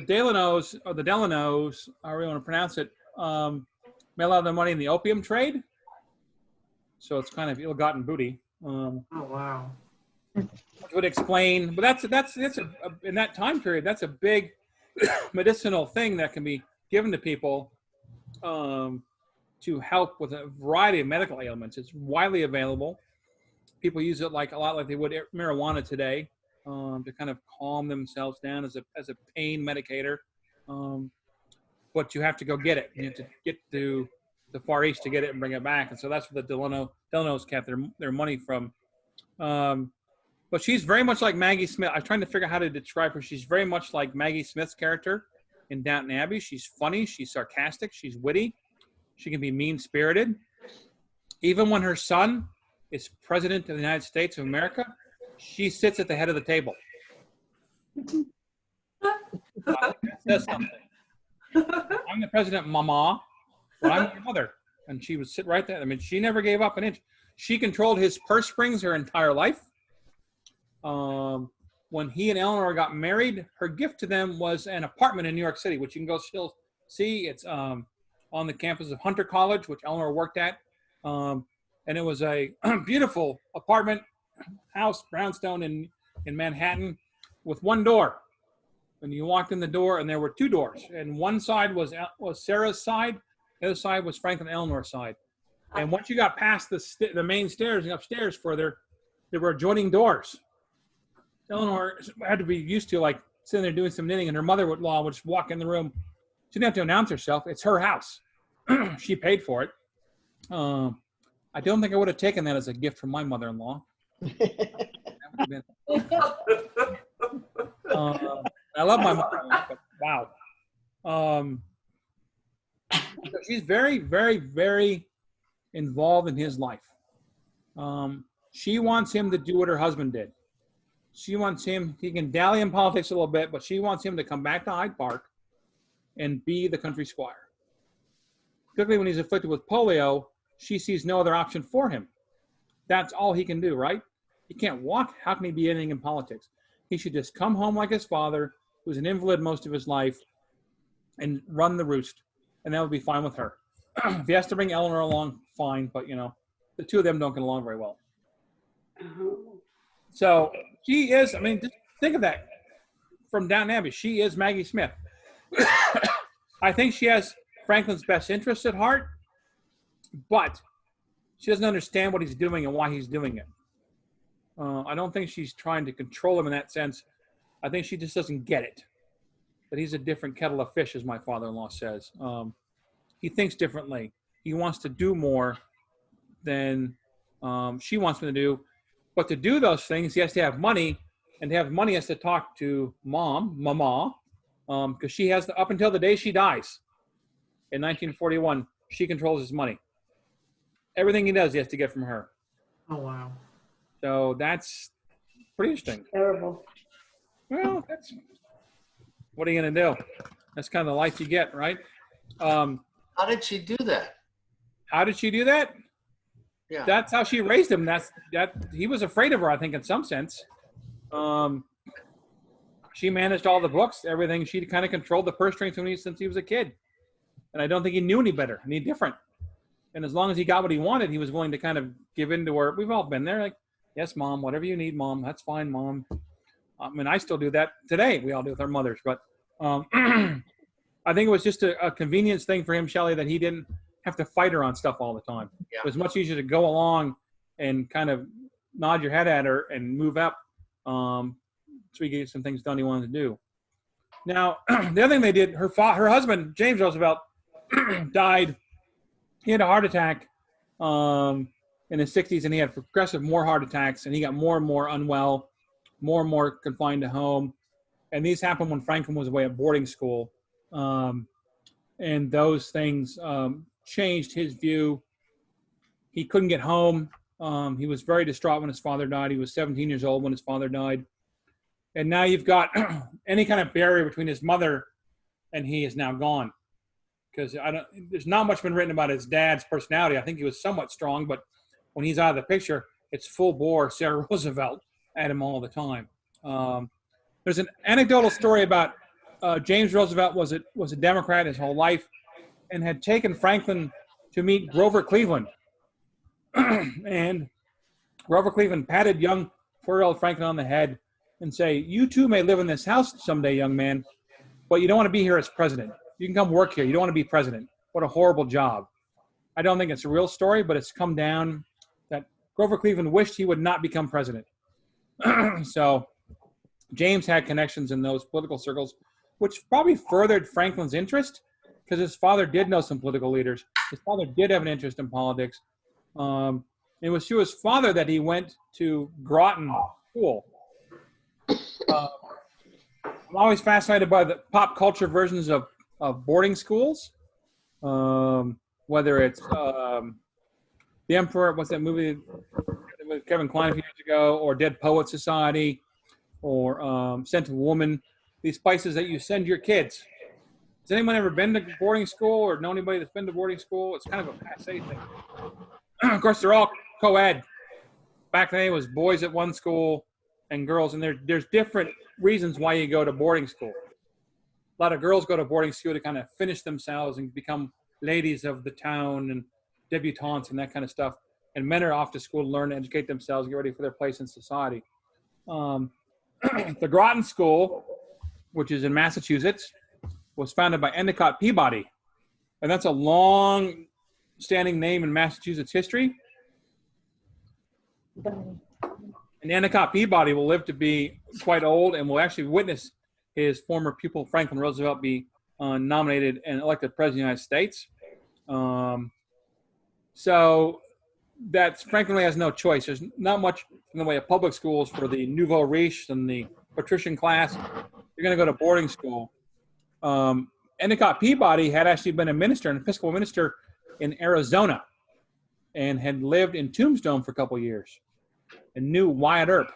Delanos, however you want to pronounce it, made a lot of their money in the opium trade. So it's kind of ill-gotten booty. Oh, wow. Which would explain, but that's in that time period, that's a big medicinal thing that can be given to people to help with a variety of medical ailments. It's widely available. People use it a lot like they would marijuana today, to kind of calm themselves down as a pain medicator. But you have to go get it. You have to get to the Far East to get it and bring it back. And so that's where the Delanos kept their money from. But she's very much like Maggie Smith. I'm trying to figure out how to describe her. She's very much like Maggie Smith's character in Downton Abbey. She's funny. She's sarcastic. She's witty. She can be mean-spirited. Even when her son is president of the United States of America, she sits at the head of the table. That says something. I'm the president, Mama, but I'm your mother. And she would sit right there. I mean, she never gave up an inch. She controlled his purse strings her entire life. When he and Eleanor got married, her gift to them was an apartment in New York City, which you can go still see. It's on the campus of Hunter College, which Eleanor worked at. And it was a beautiful apartment house, brownstone in Manhattan, with one door. And you walked in the door, and there were 2 doors. And one side was Sarah's side, the other side was Frank and Eleanor's side. And once you got past the main stairs and upstairs further, there were adjoining doors. Eleanor had to be used to sitting there doing some knitting, and her mother-in-law would just walk in the room. She didn't have to announce herself. It's her house. She paid for it. I don't think I would have taken that as a gift from my mother-in-law. I love my mother-in-law, but wow. She's very, very, very involved in his life. She wants him to do what her husband did. She wants him, he can dally in politics a little bit, but she wants him to come back to Hyde Park and be the country squire. Particularly when he's afflicted with polio, she sees no other option for him. That's all he can do, right? He can't walk. How can he be anything in politics? He should just come home like his father, who was an invalid most of his life, and run the roost. And that would be fine with her. If he has to bring Eleanor along, fine. But, the 2 of them don't get along very well. So she is, just think of that from Downton Abbey. She is Maggie Smith. I think she has Franklin's best interests at heart, but she doesn't understand what he's doing and why he's doing it. I don't think she's trying to control him in that sense. I think she just doesn't get it. That he's a different kettle of fish, as my father-in-law says. He thinks differently. He wants to do more than she wants him to do. But to do those things, he has to have money. And to have money, he has to talk to mama, because she has up until the day she dies in 1941, she controls his money. Everything he does, he has to get from her. Oh, wow. So that's pretty interesting. Terrible. Well, what are you going to do? That's kind of the life you get, right? How did she do that? How did she do that? Yeah. That's how she raised him. That he was afraid of her, I think, in some sense. She managed all the books, everything. She kind of controlled the purse strings since he was a kid. And I don't think he knew any better, any different. And as long as he got what he wanted, he was willing to kind of give in to her. We've all been there. Like, yes, Mom, whatever you need, Mom. That's fine, Mom. I mean, I still do that today. We all do with our mothers. But I think it was just a convenience thing for him, Shelley, that he didn't have to fight her on stuff all the time. Yeah. It was much easier to go along and kind of nod your head at her and move up so he could get some things done he wanted to do. Now, the other thing they did, her husband, James Roosevelt, died. He had a heart attack in his 60s, and he had progressive more heart attacks, and he got more and more unwell, more and more confined to home. And these happened when Franklin was away at boarding school. And those things changed his view. He couldn't get home. He was very distraught when his father died. He was 17 years old when his father died. And now you've got any kind of barrier between his mother and he is now gone. Because there's not much been written about his dad's personality. I think he was somewhat strong, but when he's out of the picture, it's full bore Sarah Roosevelt at him all the time. There's an anecdotal story about James Roosevelt was a Democrat his whole life and had taken Franklin to meet Grover Cleveland. And Grover Cleveland patted young 4-year-old Franklin on the head and say, "You too may live in this house someday, young man, but you don't want to be here as president. You can come work here. You don't want to be president. What a horrible job." I don't think it's a real story, but it's come down that Grover Cleveland wished he would not become president. So James had connections in those political circles, which probably furthered Franklin's interest because his father did know some political leaders. His father did have an interest in politics. It was through his father that he went to Groton School. I'm always fascinated by the pop culture versions of boarding schools, whether it's The Emperor, what's that movie with Kevin Kline a few years ago, or Dead Poet Society, or Scent of Woman, these places that you send your kids. Has anyone ever been to boarding school or know anybody that's been to boarding school? It's kind of a passé thing. Of course, they're all co-ed. Back then, it was boys at one school and girls, and there's different reasons why you go to boarding school. A lot of girls go to boarding school to kind of finish themselves and become ladies of the town and debutantes and that kind of stuff. And men are off to school to learn, to educate themselves, get ready for their place in society. The Groton School, which is in Massachusetts, was founded by Endicott Peabody. And that's a long-standing name in Massachusetts history. And Endicott Peabody will live to be quite old and will actually witness his former pupil, Franklin Roosevelt, be nominated and elected president of the United States. So that's Franklin really has no choice. There's not much in the way of public schools for the nouveau riche and the patrician class. You're going to go to boarding school. Endicott Peabody had actually been an Episcopal minister in Arizona, and had lived in Tombstone for a couple of years and knew Wyatt Earp.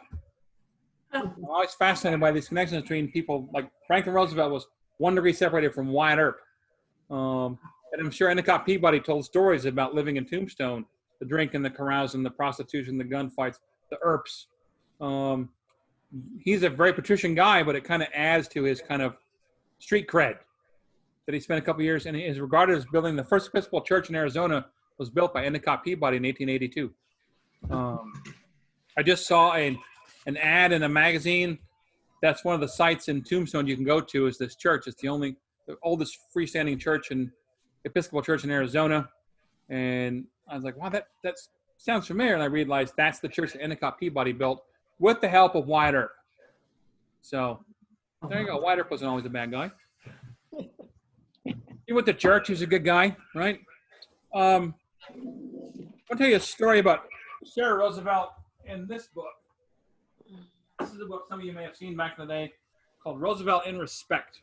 I'm always fascinated by these connections between people. Like Franklin Roosevelt was 1 degree separated from Wyatt Earp. And I'm sure Endicott Peabody told stories about living in Tombstone, the drinking, the carousing, the prostitution, the gunfights, the Earps. He's a very patrician guy, but it kind of adds to his kind of street cred that he spent a couple of years, and is regarded as building the first Episcopal church in Arizona was built by Endicott Peabody in 1882. I just saw an ad in a magazine. That's one of the sites in Tombstone you can go to is this church. It's the oldest freestanding church and Episcopal church in Arizona. And I was like, wow, that sounds familiar. And I realized that's the church that Endicott Peabody built with the help of Wyatt Earp. So there you go. Wyatt Earp wasn't always a bad guy. He went to church. He was a good guy, right? I'll tell you a story about Sarah Roosevelt in this book. This is a book some of you may have seen back in the day called Roosevelt in Respect.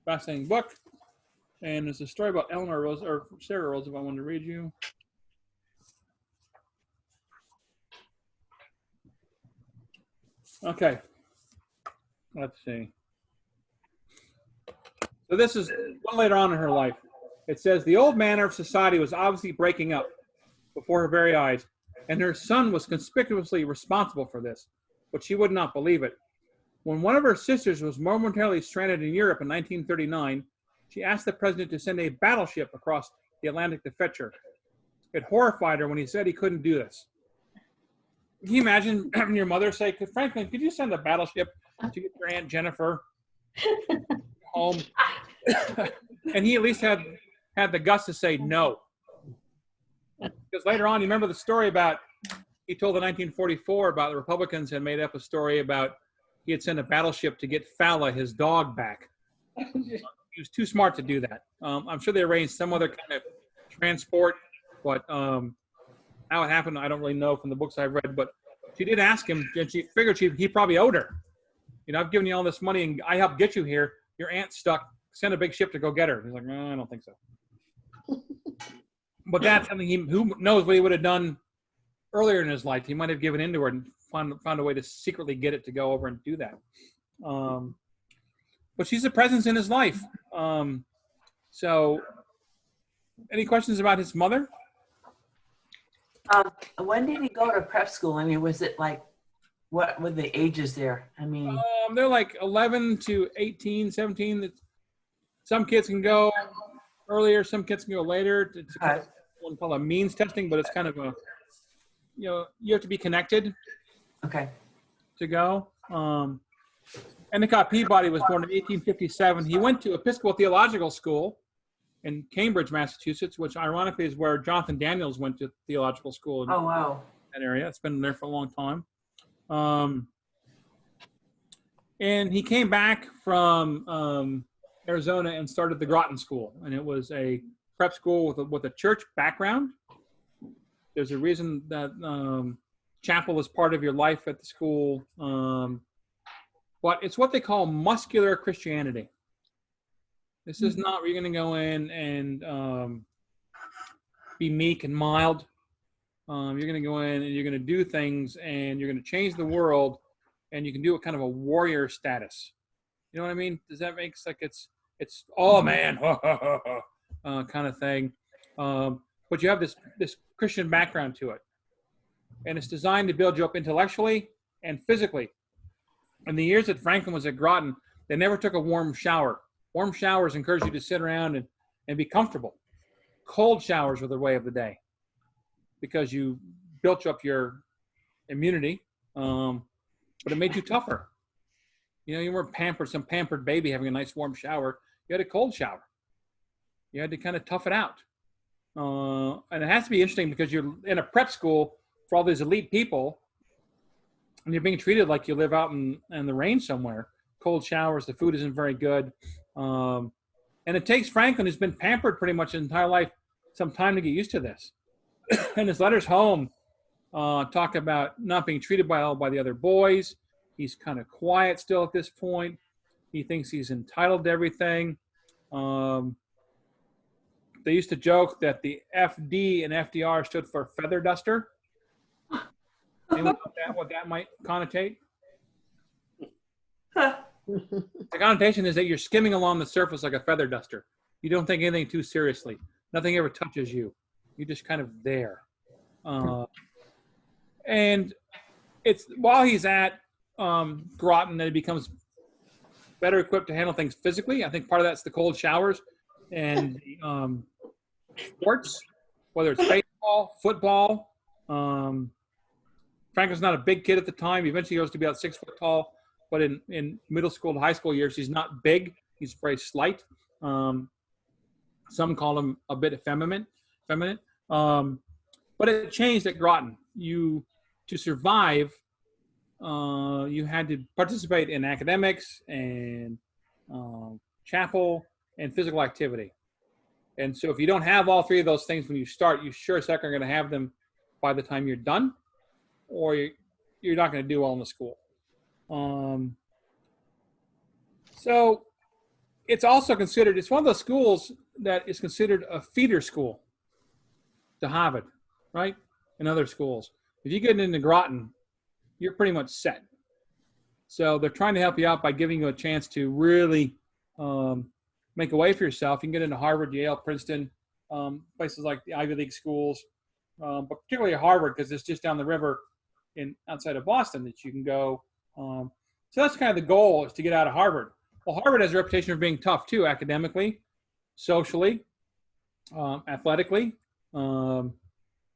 Fascinating book. And there's a story about Eleanor Roosevelt, or Sarah Roosevelt I wanted to read you. Okay. Let's see. So this is one later on in her life. It says, the old manner of society was obviously breaking up before her very eyes, and her son was conspicuously responsible for this, but she would not believe it. When one of her sisters was momentarily stranded in Europe in 1939, she asked the president to send a battleship across the Atlantic to fetch her. It horrified her when he said he couldn't do this. Can you imagine having your mother say, Franklin, could you send a battleship to get your Aunt Jennifer home? And he at least had the guts to say no. Because later on, you remember the story about, he told in 1944 about the Republicans had made up a story about he had sent a battleship to get Fala, his dog, back. He was too smart to do that. I'm sure they arranged some other kind of transport, but how it happened, I don't really know from the books I've read, but she did ask him, and she figured he probably owed her. You know, I've given you all this money, and I helped get you here. Your aunt's stuck. Send a big ship to go get her. He's like, no, I don't think so. But that's something who knows what he would have done earlier in his life. He might have given in to her and found a way to secretly get it to go over and do that. But she's a presence in his life. So any questions about his mother? When did he go to prep school? I mean, was it like, what were the ages there? I mean, they're like 11 to 18, 17. Some kids can go earlier, some kids can go later. It's kind of one called a means testing, but it's kind of a, you know, you have to be connected. Okay. To go. Endicott Peabody was born in 1857. He went to Episcopal Theological School in Cambridge, Massachusetts, which ironically is where Jonathan Daniels went to theological school in that area. It's been there for a long time. And he came back from Arizona and started the Groton School. And it was a prep school with a church background. There's a reason that chapel is part of your life at the school. But it's what they call muscular Christianity. This is not where you're going to go in and be meek and mild. You're going to go in and you're going to do things and you're going to change the world, and you can do it kind of a warrior status. You know what I mean? Does that make sense? Like it's oh man, kind of thing. But you have this Christian background to it, and it's designed to build you up intellectually and physically. In the years that Franklin was at Groton, they never took a warm shower. Warm showers encourage you to sit around and be comfortable. Cold showers were the way of the day because you built up your immunity, but it made you tougher. You know, you weren't pampered, some pampered baby having a nice warm shower. You had a cold shower. You had to kind of tough it out. And it has to be interesting because you're in a prep school for all these elite people, and you're being treated like you live out in the rain somewhere. Cold showers, the food isn't very good. And it takes Franklin, who's been pampered pretty much his entire life, some time to get used to this. And his letters home talk about not being treated by the other boys. He's kind of quiet still at this point. He thinks he's entitled to everything. They used to joke that the FD and FDR stood for feather duster. Anyone know what that might connotate? The connotation is that you're skimming along the surface like a feather duster. You don't take anything too seriously. Nothing ever touches you. You're just kind of there. And it's while he's at Groton that he becomes better equipped to handle things physically. I think part of that's the cold showers and sports, whether it's baseball, football. Franklin's not a big kid at the time. He eventually goes to be about 6 foot tall, but in middle school to high school years, he's not big. He's very slight. Some call him a bit effeminate. feminine. But it changed at Groton. To survive, you had to participate in academics and chapel and physical activity. And so if you don't have all three of those things when you start, you sure as heck are going to have them by the time you're done, or you're not going to do well in the school. So it's also considered, it's one of those schools that is considered a feeder school to Harvard, right? And other schools. If you get into Groton, you're pretty much set. So they're trying to help you out by giving you a chance to really make a way for yourself. You can get into Harvard, Yale, Princeton, places like the Ivy League schools, but particularly Harvard because it's just down the river outside of Boston that you can go. So that's kind of the goal, is to get out of Harvard. Well, Harvard has a reputation for being tough too, academically, socially, athletically. And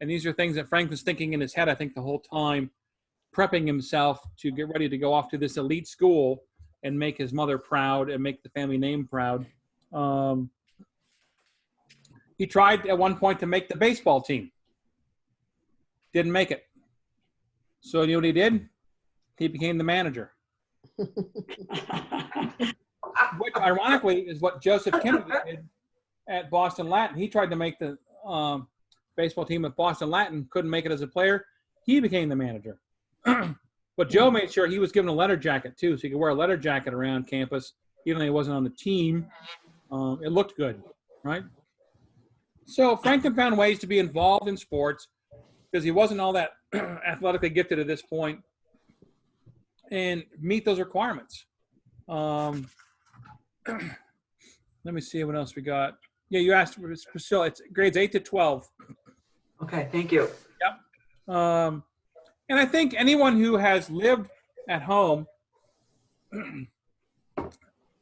these are things that Frank was thinking in his head, I think, the whole time, prepping himself to get ready to go off to this elite school and make his mother proud and make the family name proud. He tried at one point to make the baseball team. Didn't make it. So you know what he did? He became the manager. Which ironically is what Joseph Kennedy did at Boston Latin. He tried to make the baseball team at Boston Latin, couldn't make it as a player. He became the manager. But Joe made sure he was given a letter jacket too, so he could wear a letter jacket around campus, even though he wasn't on the team. It looked good, right? So Franklin found ways to be involved in sports because he wasn't all that athletically gifted at this point, and meet those requirements. Let me see what else we got. Yeah, you asked Priscilla. It's grades 8 to 12. Okay, thank you. Yep. And I think anyone who has lived at home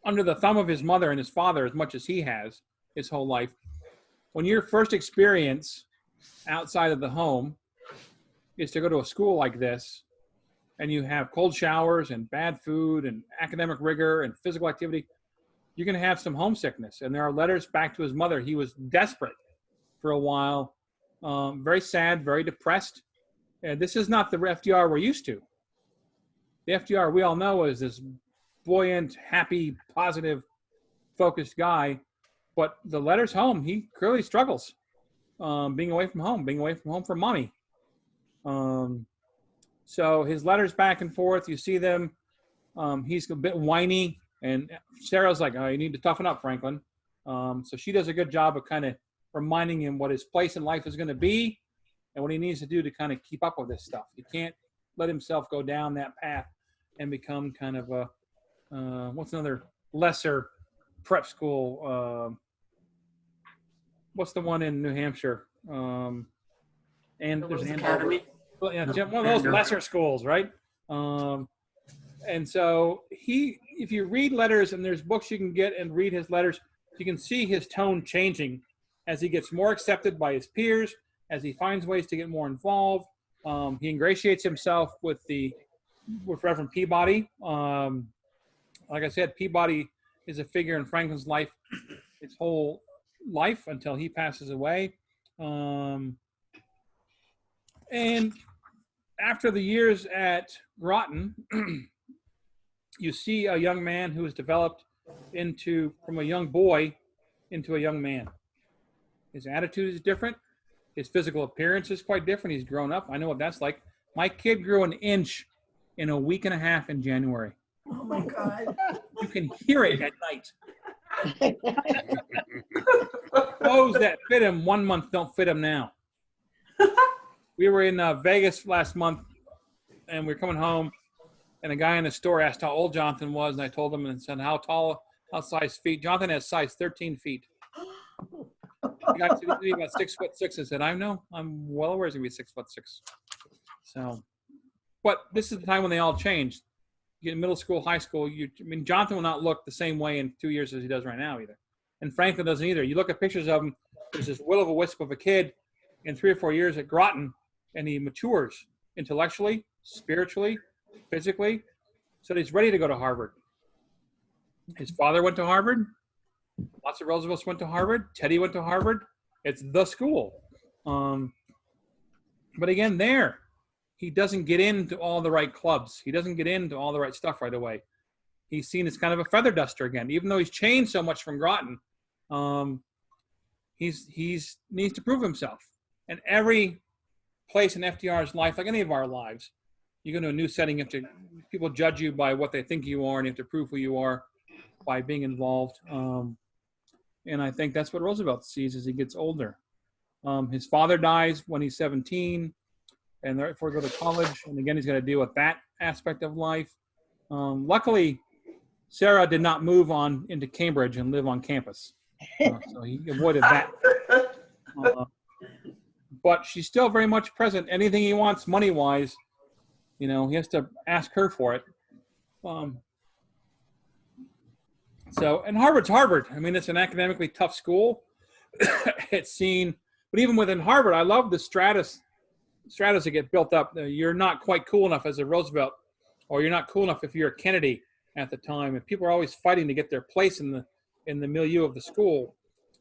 under the thumb of his mother and his father as much as he has his whole life, when your first experience outside of the home is to go to a school like this, and you have cold showers and bad food and academic rigor and physical activity, you're going to have some homesickness. And there are letters back to his mother. He was desperate for a while, very sad, very depressed. And this is not the FDR we're used to. The FDR we all know is this buoyant, happy, positive, focused guy. But the letters home, he clearly struggles being away from home from mommy. So his letters back and forth, you see them. He's a bit whiny. And Sarah's like, oh, you need to toughen up, Franklin. So she does a good job of kind of reminding him what his place in life is going to be and what he needs to do to kind of keep up with this stuff. He can't let himself go down that path and become kind of a, what's another lesser prep school? What's the one in New Hampshire? And there's an Academy. Well, yeah, one of those lesser schools, right? And so if you read letters, and there's books you can get and read his letters, you can see his tone changing as he gets more accepted by his peers, as he finds ways to get more involved. He ingratiates himself with Reverend Peabody. Like I said, Peabody is a figure in Franklin's life, his whole life until he passes away. And after the years at Groton, you see a young man who has developed from a young boy into a young man. His attitude is different. His physical appearance is quite different. He's grown up. I know what that's like. My kid grew an inch in a week and a half in January. Oh my God. You can hear it at night. Clothes that fit him 1 month don't fit him now. We were in Vegas last month, and we were coming home, and a guy in the store asked how old Jonathan was, and I told him and said, how size feet? Jonathan has size 13 feet. He got to be about 6'6". I said, I know. I'm well aware he's going to be 6'6". So, but this is the time when they all changed. You get in middle school, high school. Jonathan will not look the same way in 2 years as he does right now either. And Franklin doesn't either. You look at pictures of him, there's this will-o'-the-wisp of a kid in 3 or 4 years at Groton, and he matures intellectually, spiritually, physically, so that he's ready to go to Harvard. His father went to Harvard. Lots of Roosevelts went to Harvard. Teddy went to Harvard. It's the school. But again, there, he doesn't get into all the right clubs. He doesn't get into all the right stuff right away. He's seen as kind of a feather duster again, even though he's changed so much from Groton. He's needs to prove himself. And every place in FDR's life, like any of our lives, you go to a new setting, people judge you by what they think you are, and you have to prove who you are by being involved. And I think that's what Roosevelt sees as he gets older. His father dies when he's 17, and therefore go to college. And again, he's got to deal with that aspect of life. Luckily, Sarah did not move on into Cambridge and live on campus. So he avoided that. But she's still very much present. Anything he wants money-wise, he has to ask her for it. And Harvard's Harvard. I mean, it's an academically tough school. It's seen, but even within Harvard, I love the stratas that get built up. You're not quite cool enough as a Roosevelt, or you're not cool enough if you're a Kennedy at the time. And people are always fighting to get their place in the milieu of the school,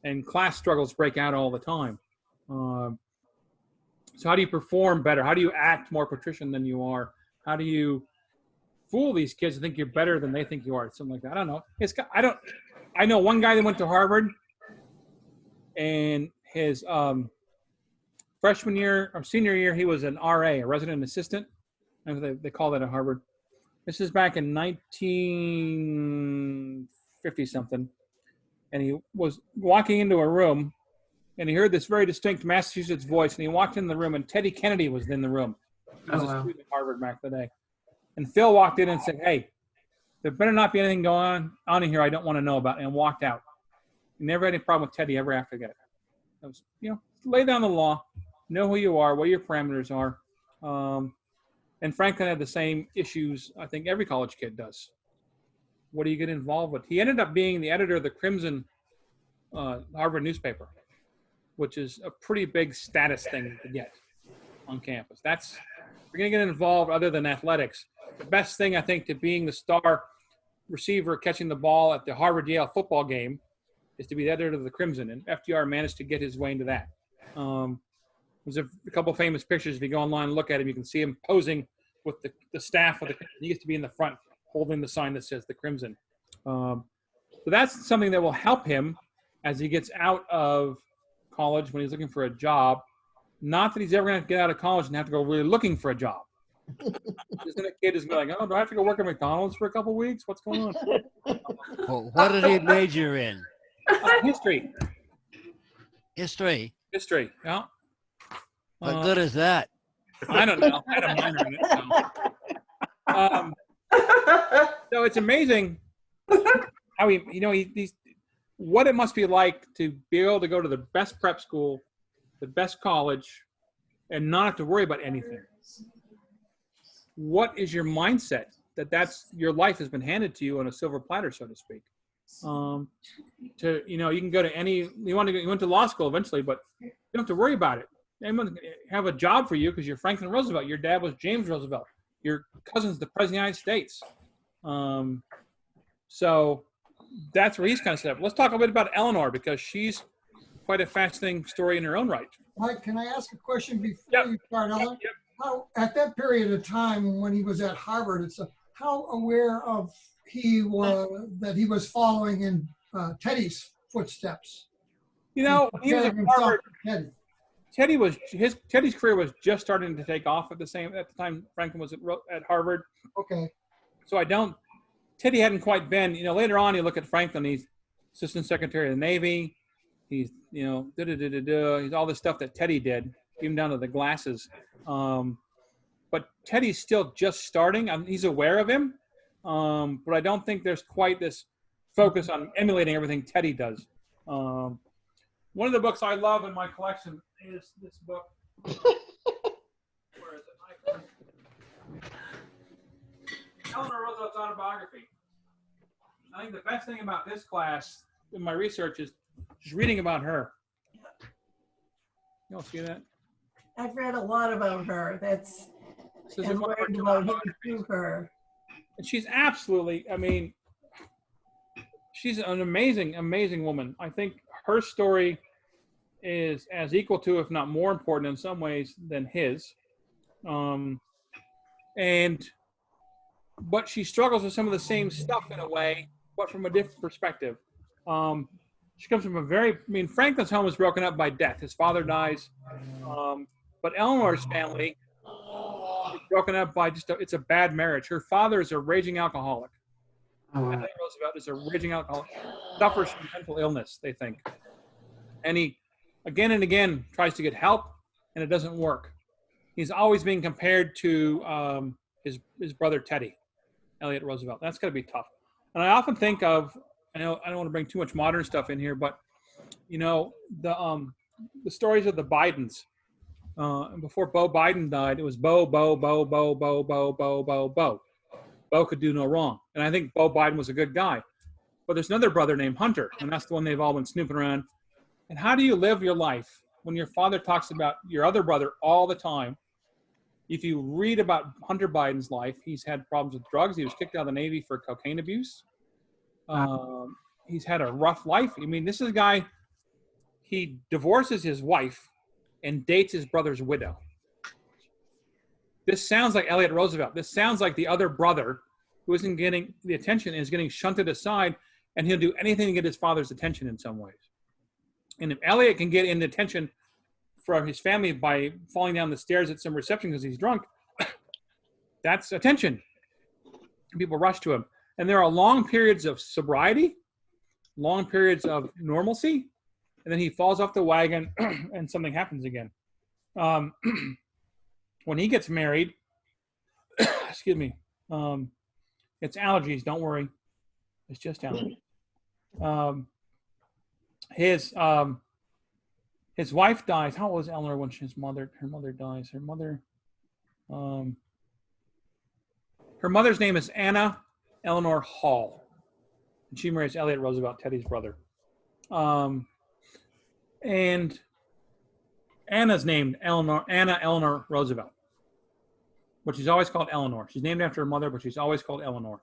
and class struggles break out all the time. So how do you perform better? How do you act more patrician than you are? How do you fool these kids to think you're better than they think you are? Something like that. I don't know. I know one guy that went to Harvard, and his freshman year or senior year, he was an RA, a resident assistant. They call that at Harvard. This is back in 1950 something. And he was walking into a room, and he heard this very distinct Massachusetts voice, and he walked in the room, and Teddy Kennedy was in the room. He was a student at Harvard back in the day. And Phil walked in and said, "Hey, there better not be anything going on in here I don't want to know about," and walked out. He never had any problem with Teddy ever after that. It was, lay down the law, know who you are, what your parameters are. And Franklin had the same issues I think every college kid does. What do you get involved with? He ended up being the editor of the Crimson Harvard newspaper, which is a pretty big status thing to get on campus. If you're going to get involved other than athletics, the best thing I think to being the star receiver catching the ball at the Harvard-Yale football game is to be the editor of the Crimson, and FDR managed to get his way into that. There's a couple of famous pictures. If you go online and look at him, you can see him posing with the staff of the Crimson. He used to be in the front holding the sign that says the Crimson. So that's something that will help him as he gets out of college when he's looking for a job. Not that he's ever going to get out of college and have to go really looking for a job. Isn't a kid is going, "Oh, do I have to go work at McDonald's for a couple of weeks? What's going on?" Well, what did he major in? History. History? History, yeah. What good is that? I don't know. I had a minor in it. So it's amazing how he's what it must be like to be able to go to the best prep school, the best college, and not have to worry about anything. What is your mindset that's your life has been handed to you on a silver platter, so to speak? You can go to you went to law school eventually, but you don't have to worry about it. Anyone have a job for you because you're Franklin Roosevelt. Your dad was James Roosevelt. Your cousin's the president of the United States. So that's where he's kind of set up. Let's talk a bit about Eleanor, because she's quite a fascinating story in her own right. Mike, can I ask a question before you start, Ellen? Yep. How, at that period of time when he was at Harvard, how aware of that he was following in Teddy's footsteps? He was at Harvard. Teddy's career was just starting to take off at the time Franklin was at Harvard. Okay. So Teddy hadn't quite been, later on you look at Franklin, he's Assistant Secretary of the Navy. He's, he's all this stuff that Teddy did, even down to the glasses. But Teddy's still just starting. He's aware of him, but I don't think there's quite this focus on emulating everything Teddy does. One of the books I love in my collection is this book. Where is it? Eleanor Roosevelt's autobiography. I think the best thing about this class in my research is just reading about her. You don't see that? I've read a lot about her. And learned about him through her. And she's absolutely, she's an amazing, amazing woman. I think her story is as equal to, if not more important in some ways than his. But she struggles with some of the same stuff in a way, but from a different perspective. She comes from Franklin's home was broken up by death. His father dies. But Eleanor's family is broken up by it's a bad marriage. Her father is a raging alcoholic. Eleanor Roosevelt is a raging alcoholic, suffers from mental illness, they think. And he, again and again, tries to get help, and it doesn't work. He's always being compared to his brother Teddy, Elliot Roosevelt. That's going to be tough. And I often think of, I know I don't want to bring too much modern stuff in here, but the stories of the Bidens. Before Bo Biden died, it was Bo. Bo could do no wrong. And I think Bo Biden was a good guy. But there's another brother named Hunter, and that's the one they've all been snooping around. And how do you live your life when your father talks about your other brother all the time? If you read about Hunter Biden's life, he's had problems with drugs. He was kicked out of the Navy for cocaine abuse. He's had a rough life. This is a guy, he divorces his wife and dates his brother's widow. This sounds like Elliot Roosevelt. This sounds like the other brother who isn't getting the attention and is getting shunted aside, and he'll do anything to get his father's attention in some ways. And if Elliot can get in attention from his family by falling down the stairs at some reception because he's drunk, that's attention. People rush to him. And there are long periods of sobriety, long periods of normalcy, and then he falls off the wagon and something happens again. When he gets married, excuse me, it's allergies, don't worry. It's just allergies. His wife dies. How old was Eleanor when her mother dies? Her mother's name is Anna Eleanor Hall. And she marries Elliot Roosevelt, Teddy's brother. And Anna's named Anna Eleanor Roosevelt, but she's always called Eleanor. She's named after her mother, but she's always called Eleanor.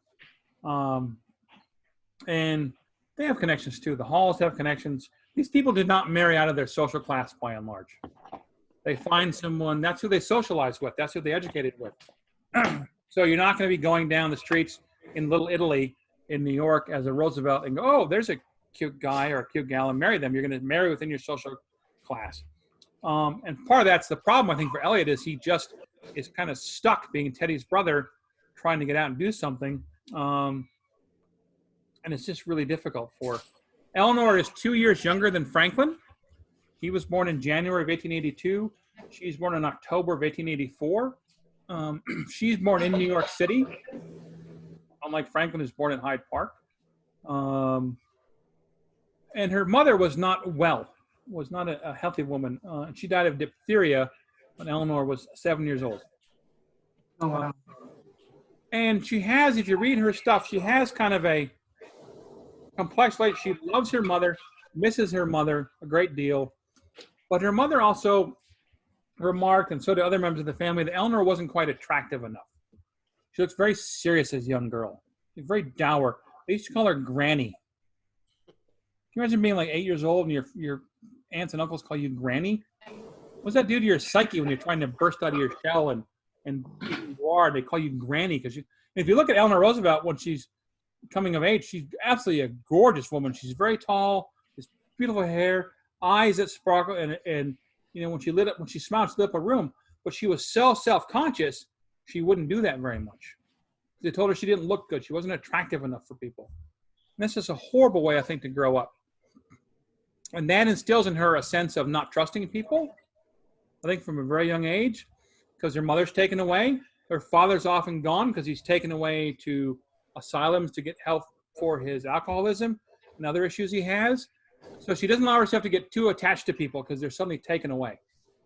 And they have connections too. The Halls have connections. These people did not marry out of their social class by and large. They find someone, that's who they socialize with. That's who they educated with. So you're not going to be going down the streets in Little Italy in New York as a Roosevelt and go, oh, there's a cute guy or a cute gal, and marry them. You're going to marry within your social class. And part of that's the problem, I think, for Elliot is he just is kind of stuck being Teddy's brother, trying to get out and do something. And it's just really difficult for Eleanor is 2 years younger than Franklin. He was born in January of 1882. She's born in October of 1884. She's born in New York City, unlike Franklin, who's born in Hyde Park. And her mother was not well, was not a healthy woman. And she died of diphtheria when Eleanor was 7 years old. Oh, wow. And she has, if you read her stuff, she has kind of a complex life. She loves her mother, misses her mother a great deal. But her mother also remarked, and so do other members of the family, that Eleanor wasn't quite attractive enough. She looks very serious as a young girl. She's very dour. They used to call her Granny. Can you imagine being like 8 years old and your aunts and uncles call you Granny? What's that do to your psyche when you're trying to burst out of your shell and you are? They call you Granny because if you look at Eleanor Roosevelt when she's coming of age, she's absolutely a gorgeous woman. She's very tall, has beautiful hair, eyes that sparkle, and when she smiled, she lit up a room. But she was so self-conscious, she wouldn't do that very much. They told her she didn't look good. She wasn't attractive enough for people. And that's just a horrible way, I think, to grow up. And that instills in her a sense of not trusting people, I think, from a very young age, because her mother's taken away. Her father's often gone because he's taken away to asylums to get help for his alcoholism and other issues he has. So she doesn't allow herself to get too attached to people because they're suddenly taken away.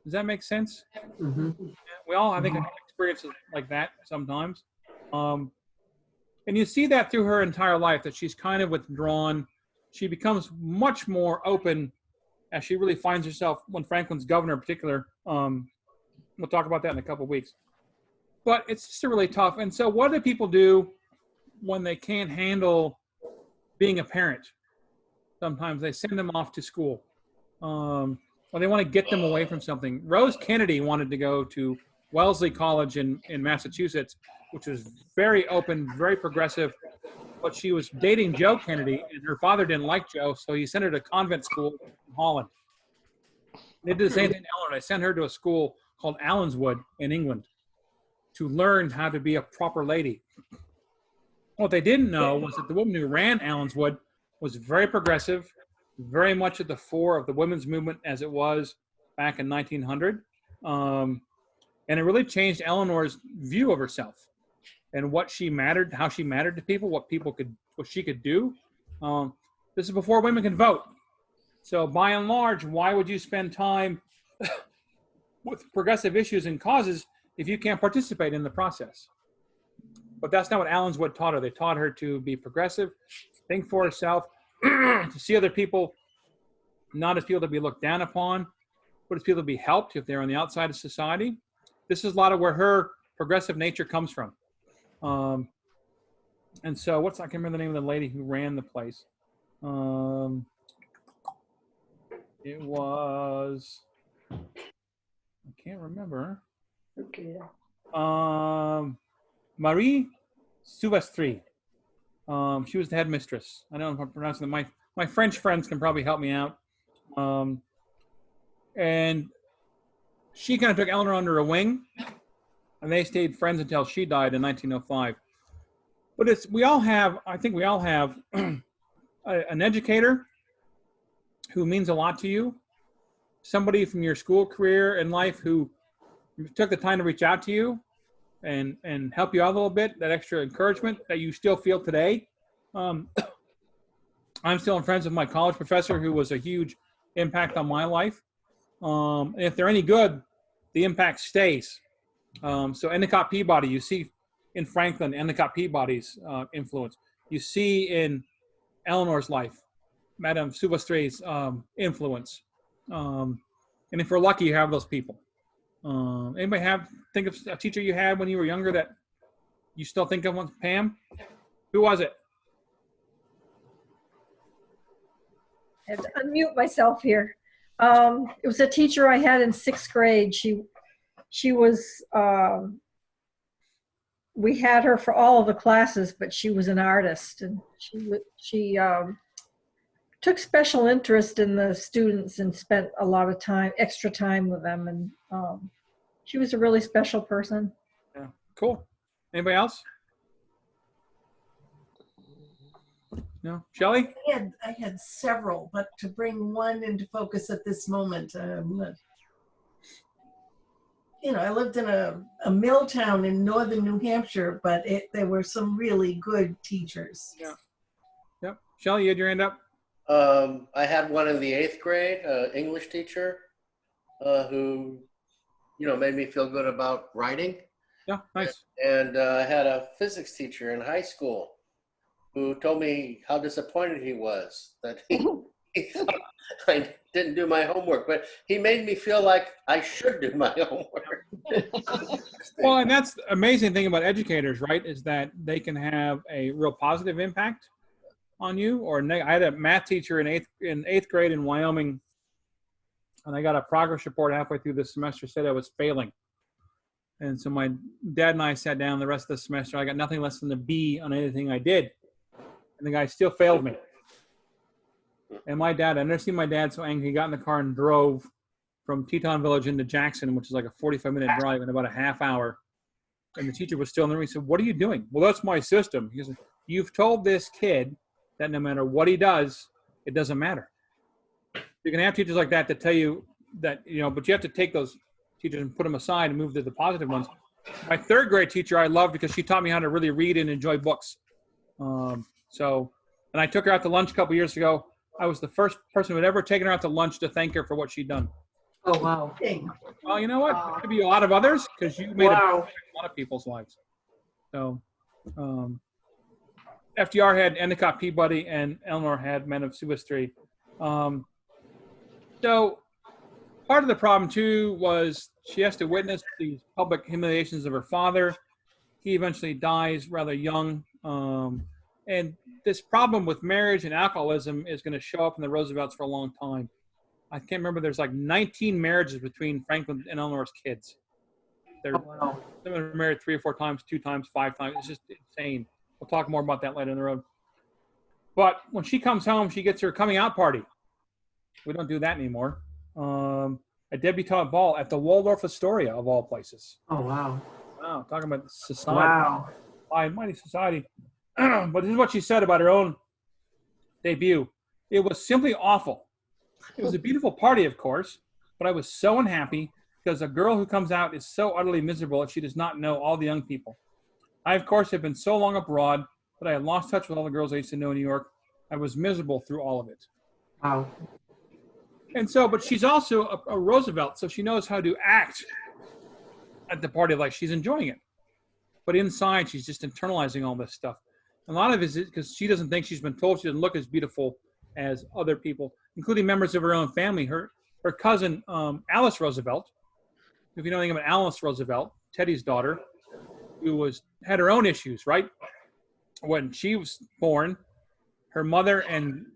Does that make sense? Mm-hmm. We all, I think, have experiences like that sometimes. And you see that through her entire life, that she's kind of withdrawn. She becomes much more open as she really finds herself when Franklin's governor in particular. We'll talk about that in a couple of weeks. But it's just really tough. And so what do people do when they can't handle being a parent? Sometimes they send them off to school. Well, they want to get them away from something. Rose Kennedy wanted to go to Wellesley College in Massachusetts, which was very open, very progressive. But she was dating Joe Kennedy, and her father didn't like Joe, so he sent her to convent school in Holland. They did the same thing to Eleanor. They sent her to a school called Allenswood in England to learn how to be a proper lady. What they didn't know was that the woman who ran Allenswood was very progressive, very much at the fore of the women's movement as it was back in 1900. And it really changed Eleanor's view of herself and what she mattered, how she mattered to people, what she could do. This is before women can vote. So by and large, why would you spend time with progressive issues and causes if you can't participate in the process? But that's not what Allenswood taught her. They taught her to be progressive, think for herself, to see other people not as people to be looked down upon, but as people to be helped if they're on the outside of society. This is a lot of where her progressive nature comes from. And so I can't remember the name of the lady who ran the place. It was, I can't remember. Okay. Marie Souvestri. She was the headmistress. I don't know if I'm pronouncing it. My French friends can probably help me out. And she kind of took Eleanor under her wing, and they stayed friends until she died in 1905. But I think we all have an educator who means a lot to you, somebody from your school career and life who took the time to reach out to you and help you out a little bit, that extra encouragement that you still feel today. I'm still friends with my college professor who was a huge impact on my life. And if they're any good, the impact stays. So Endicott Peabody, you see in Franklin, Endicott Peabody's influence. You see in Eleanor's life, Madame Souvestri's influence. And if we're lucky, you have those people. Anybody think of a teacher you had when you were younger that you still think of? One, Pam? Who was it? I had to unmute myself here. It was a teacher I had in 6th grade. She was, we had her for all of the classes, but she was an artist, and she took special interest in the students and spent a lot of extra time with them. And she was a really special person. Yeah, cool. Anybody else? No, Shelley? I had several, but to bring one into focus at this moment, I lived in a mill town in northern New Hampshire, but there were some really good teachers. Yeah. Yep. Shelley, you had your hand up? I had one in the 8th grade, English teacher, who, made me feel good about writing. Yeah, nice. And I had a physics teacher in high school who told me how disappointed he was that he thought I didn't do my homework, but he made me feel like I should do my homework. Well, and that's the amazing thing about educators, right, is that they can have a real positive impact on you. I had a math teacher in eighth grade in Wyoming, and I got a progress report halfway through the semester said I was failing. And so my dad and I sat down the rest of the semester. I got nothing less than a B on anything I did. And the guy still failed me. And I'd never seen my dad so angry. He got in the car and drove from Teton Village into Jackson, which is like a 45-minute drive in about a half hour. And the teacher was still in the room. He said, "What are you doing?" "Well, that's my system." He said, "You've told this kid that no matter what he does, it doesn't matter." You can have teachers like that tell you that, but you have to take those teachers and put them aside and move to the positive ones. My 3rd grade teacher I loved because she taught me how to really read and enjoy books. And I took her out to lunch a couple years ago. I was the first person who had ever taken her out to lunch to thank her for what she'd done. Oh, wow. Well, you know what? Maybe a lot of others, because you made a lot of people's lives. So FDR had Endicott Peabody and Eleanor had Men of Souvestri. So part of the problem, too, was she has to witness these public humiliations of her father. He eventually dies rather young. And this problem with marriage and alcoholism is going to show up in the Roosevelts for a long time. I can't remember. There's like 19 marriages between Franklin and Eleanor's kids. They're Oh, wow. some of them are married 3 or 4 times, 2 times, 5 times. It's just insane. We'll talk more about that later in the road. But when she comes home, she gets her coming out party. We don't do that anymore. A debutante ball at the Waldorf Astoria, of all places. Oh, wow. Wow, talking about society. Wow. High mighty society. But this is what she said about her own debut. It was simply awful. It was a beautiful party, of course, but I was so unhappy because a girl who comes out is so utterly miserable if she does not know all the young people. I, of course, have been so long abroad that I had lost touch with all the girls I used to know in New York. I was miserable through all of it. Wow. And so, but she's also a Roosevelt, so she knows how to act at the party like she's enjoying it. But inside, she's just internalizing all this stuff. A lot of it is because she doesn't think she's been told she doesn't look as beautiful as other people, including members of her own family. Her cousin, Alice Roosevelt, if you know anything about Alice Roosevelt, Teddy's daughter, who had her own issues, right? When she was born, her mother and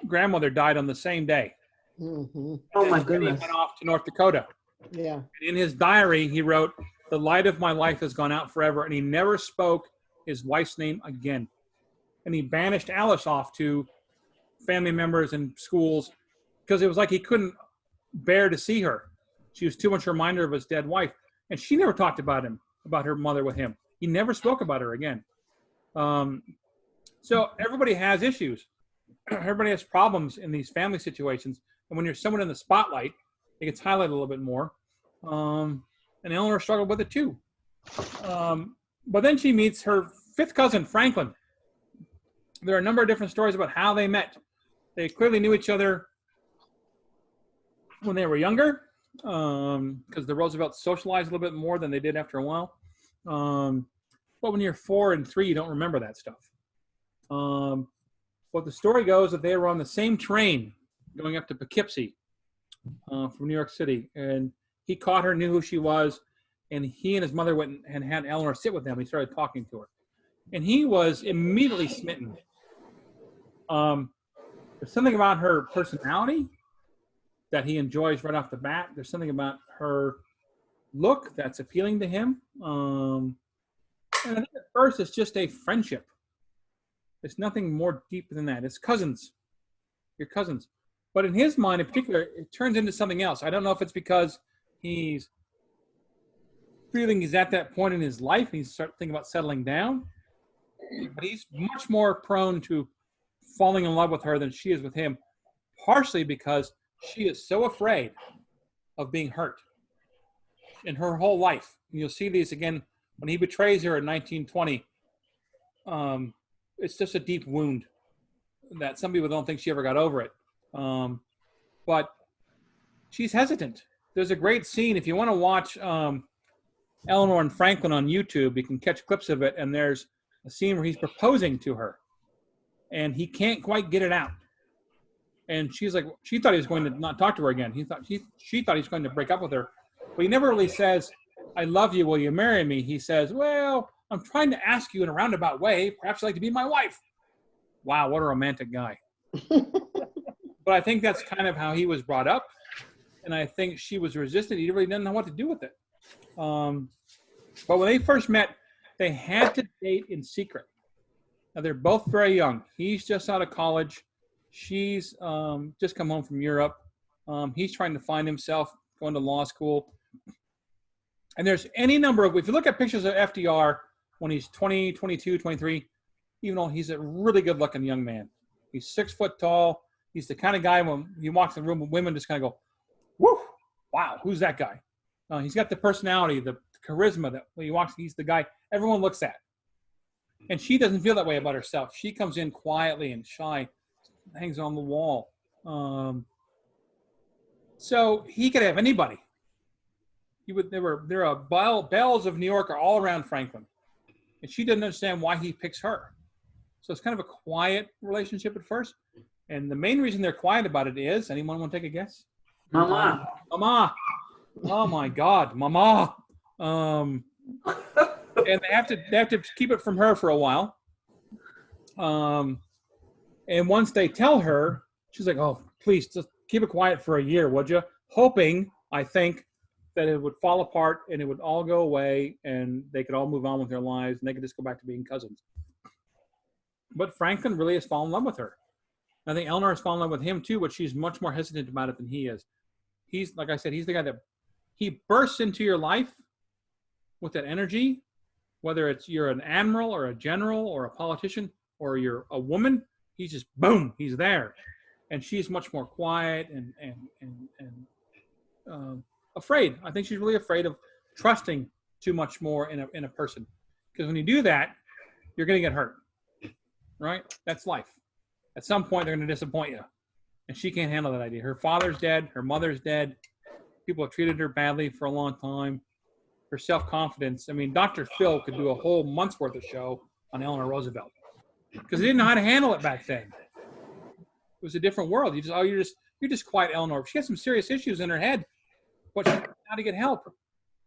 grandmother died on the same day. Mhm. Oh, my And Teddy goodness. went off to North Dakota. Yeah. And in his diary, he wrote, "The light of my life has gone out forever," and he never spoke his wife's name again. And he banished Alice off to family members and schools because it was like he couldn't bear to see her. She was too much a reminder of his dead wife. And she never talked about her mother with him. He never spoke about her again. So everybody has issues. Everybody has problems in these family situations. And when you're someone in the spotlight, it gets highlighted a little bit more. And Eleanor struggled with it too. But then she meets her 5th cousin, Franklin. There are a number of different stories about how they met. They clearly knew each other when they were younger, because the Roosevelts socialized a little bit more than they did after a while. But when you're 4 and 3, you don't remember that stuff. But the story goes that they were on the same train going up to Poughkeepsie from New York City. And he caught her, knew who she was, and he and his mother went and had Eleanor sit with them. He started talking to her. And he was immediately smitten. There's something about her personality that he enjoys right off the bat. There's something about her look that's appealing to him. And I think at first it's just a friendship. It's nothing more deep than that. It's cousins. You're cousins. But in his mind in particular, it turns into something else. I don't know if it's because he's feeling he's at that point in his life. He's starting to think about settling down. But he's much more prone to falling in love with her than she is with him, partially because she is so afraid of being hurt in her whole life. And you'll see these again when he betrays her in 1920. It's just a deep wound that some people don't think she ever got over it. But she's hesitant. There's a great scene. If you want to watch Eleanor and Franklin on YouTube, you can catch clips of it. And there's a scene where he's proposing to her. And he can't quite get it out. And she's like, she thought he was going to not talk to her again. She thought he was going to break up with her. But he never really says, "I love you, will you marry me?" He says, "Well, I'm trying to ask you in a roundabout way. Perhaps you'd like to be my wife." Wow, what a romantic guy. But I think that's kind of how he was brought up. And I think she was resistant. He really didn't know what to do with it. But when they first met, they had to date in secret. Now, they're both very young. He's just out of college. She's just come home from Europe. He's trying to find himself, going to law school. And there's any number of, if you look at pictures of FDR when he's 20, 22, 23, even though he's a really good looking young man. He's 6 foot tall. He's the kind of guy when he walks in the room, women just kind of go, "Whoo, wow, who's that guy?" He's got the personality, the charisma that when he walks, he's the guy everyone looks at. And she doesn't feel that way about herself. She comes in quietly and shy, hangs on the wall. So he could have anybody. There are belles of New York are all around Franklin. And she doesn't understand why he picks her. So it's kind of a quiet relationship at first. And the main reason they're quiet about it is, anyone want to take a guess? Mama. Mama. Oh my God, Mama. And they have to keep it from her for a while. And once they tell her, she's like, "Oh, please, just keep it quiet for a year, would you? Hoping, I think, that it would fall apart and it would all go away and they could all move on with their lives and they could just go back to being cousins. But Franklin really has fallen in love with her. I think Eleanor has fallen in love with him too, but she's much more hesitant about it than he is. He's, like I said, he's the guy that he bursts into your life with that energy, whether it's you're an admiral or a general or a politician or you're a woman, he's just boom, he's there. And she's much more quiet and afraid. I think she's really afraid of trusting too much more in a person. Because when you do that, you're going to get hurt, right? That's life. At some point, they're going to disappoint you. And she can't handle that idea. Her father's dead. Her mother's dead. People have treated her badly for a long time. Her self-confidence. I mean, Dr. Phil could do a whole month's worth of show on Eleanor Roosevelt because they didn't know how to handle it back then. It was a different world. You're just quiet, Eleanor. She had some serious issues in her head, but she didn't know how to get help.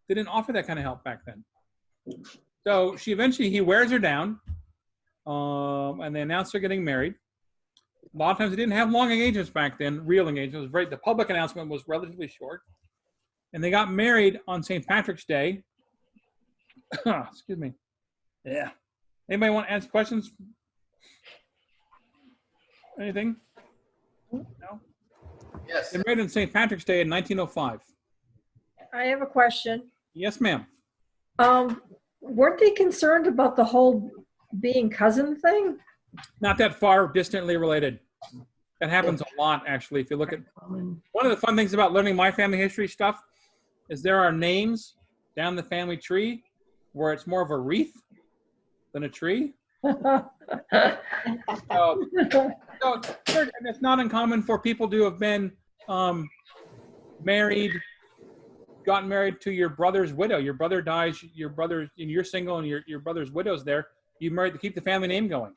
They didn't offer that kind of help back then. So he wears her down, and they announce they're getting married. A lot of times they didn't have long engagements back then, real engagements. The public announcement was relatively short. And they got married on St. Patrick's Day. Excuse me. Yeah. Anybody want to ask questions? Anything? No? Yes. They married on St. Patrick's Day in 1905. I have a question. Yes, ma'am. Weren't they concerned about the whole being cousin thing? Not that far distantly related. That happens a lot, actually. If you look at one of the fun things about learning my family history stuff is there are names down the family tree where it's more of a wreath than a tree. So and it's not uncommon for people to have been gotten married to your brother's widow. Your brother dies, and you're single, and your brother's widow's there. You married to keep the family name going.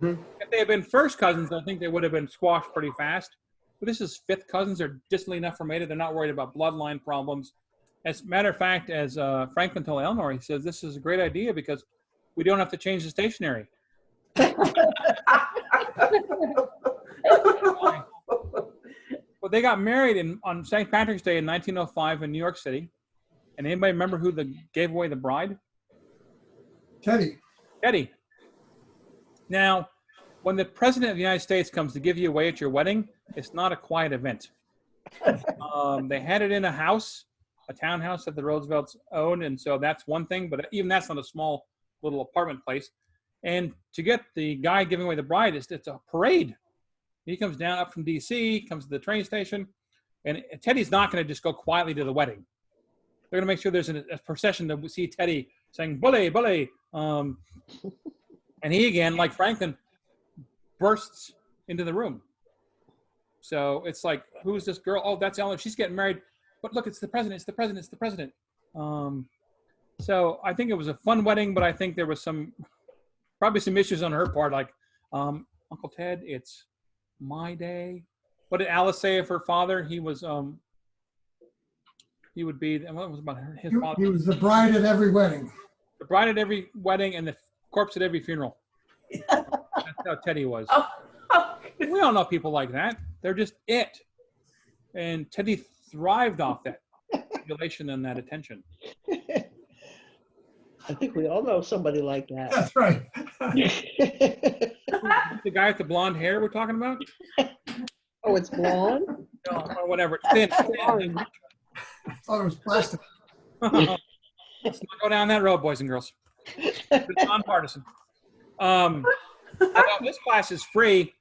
Mm-hmm. If they had been first cousins, I think they would have been squashed pretty fast. But this is fifth cousins. They're distantly enough related. They're not worried about bloodline problems. As a matter of fact, as Franklin told Eleanor, he says, this is a great idea because we don't have to change the stationery. Well, they got married on St. Patrick's Day in 1905 in New York City. And anybody remember who gave away the bride? Teddy. Now, when the President of the United States comes to give you away at your wedding, it's not a quiet event. They had it in a townhouse that the Roosevelts owned, and so that's one thing, but even that's not a small little apartment place. And to get the guy giving away the bride, it's a parade. He comes down up from D.C., comes to the train station, and Teddy's not going to just go quietly to the wedding. They're going to make sure there's a procession to see Teddy saying, "Bully, bully." And he, again, like Franklin, bursts into the room. So it's like, who's this girl? Oh, that's Eleanor. She's getting married. But look, it's the president. It's the president. It's the president. So I think it was a fun wedding, but I think there was probably some issues on her part, like, Uncle Ted, it's my day. What did Alice say of her father? He was, he would be, what was about his father? He was the bride at every wedding. The bride at every wedding and the corpse at every funeral. That's how Teddy was. We all know people like that. They're just it. And Teddy thrived off that adulation and that attention. I think we all know somebody like that. That's right. The guy with the blonde hair we're talking about? Oh, it's blonde? No, or whatever. Thin. I thought it was plastic. Let's not go down that road, boys and girls. It's nonpartisan. This class is free,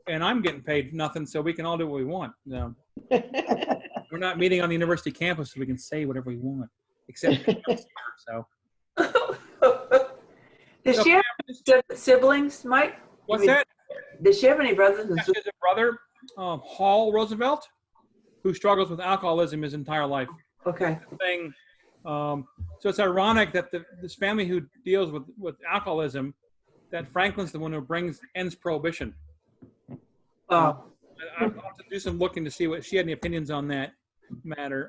and I'm getting paid nothing, so we can all do what we want. No. We're not meeting on the university campus, so we can say whatever we want, except so. Does she have siblings, Mike? What's that? Does she have any brothers? She has a brother, Hall Roosevelt, who struggles with alcoholism his entire life. Okay. So it's ironic that this family who deals with alcoholism, that Franklin's the one who ends prohibition. Oh. I'll have to do some looking to see what she had any opinions on that matter.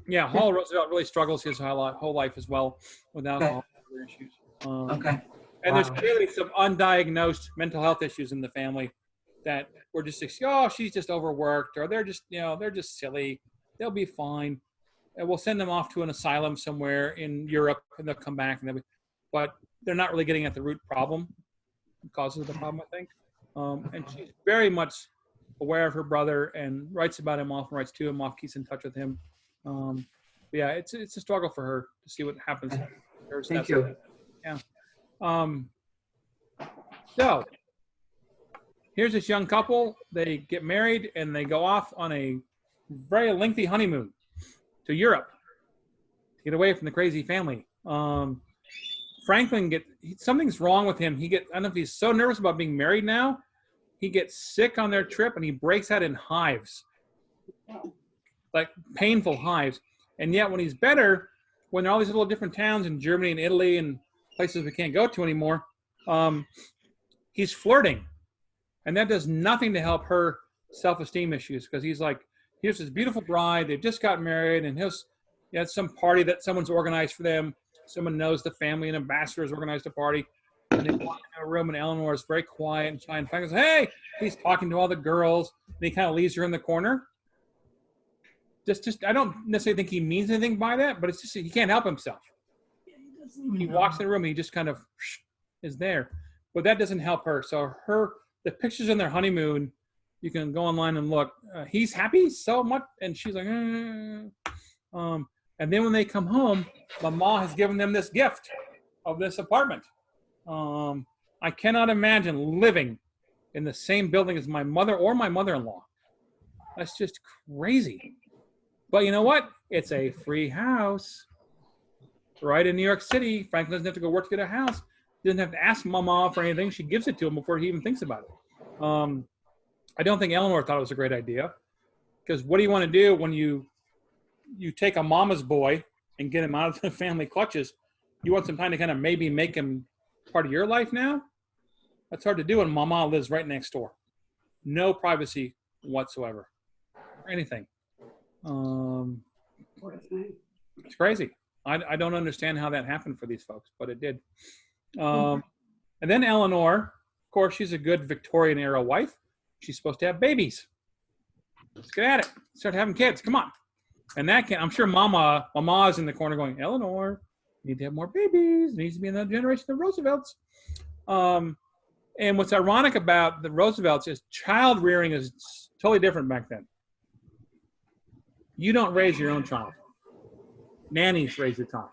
Yeah, Hall Roosevelt really struggles his whole life as well with alcohol issues. Okay. And there's clearly some undiagnosed mental health issues in the family that were just, oh, she's just overworked, or they're just silly. They'll be fine. And we'll send them off to an asylum somewhere in Europe, and they'll come back. But they're not really getting at the root problem, the causes of the problem, I think. And she's very much aware of her brother and writes about him often, writes to him often, keeps in touch with him. Yeah, it's a struggle for her to see what happens. Thank you. Yeah. So here's this young couple. They get married and they go off on a very lengthy honeymoon to Europe to get away from the crazy family. Franklin something's wrong with him. I don't know if he's so nervous about being married now. He gets sick on their trip and he breaks out in hives, like painful hives. And yet when he's better, when there are all these little different towns in Germany and Italy and places we can't go to anymore, he's flirting. And that does nothing to help her self-esteem issues, because he's like, here's this beautiful bride. They've just got married, and it's some party that someone's organized for them. Someone knows the family, and ambassadors organized a party. And they walk into a room, and Eleanor is very quiet and shy. And Frank goes, hey, he's talking to all the girls. And he kind of leaves her in the corner. I don't necessarily think he means anything by that, but it's just he can't help himself. He walks in the room, and he just kind of is there. But that doesn't help her. So the pictures on their honeymoon, you can go online and look. He's happy so much, and she's like, and then when they come home, Mama has given them this gift of this apartment. I cannot imagine living in the same building as my mother or my mother-in-law. That's just crazy. But you know what? It's a free house. It's right in New York City. Franklin doesn't have to go work to get a house. He doesn't have to ask Mama for anything. She gives it to him before he even thinks about it. I don't think Eleanor thought it was a great idea, because what do you want to do when you take a mama's boy and get him out of the family clutches? You want some time to kind of maybe make him part of your life now? That's hard to do when Mama lives right next door. No privacy whatsoever or anything. It's crazy. I don't understand how that happened for these folks, but it did. And then Eleanor, of course, she's a good Victorian era wife. She's supposed to have babies. Let's get at it. Start having kids. Come on. And I'm sure Mama's in the corner going, Eleanor, you need to have more babies. It needs to be another generation of Roosevelts. And what's ironic about the Roosevelts is child rearing is totally different back then. You don't raise your own child. Nannies raise your child.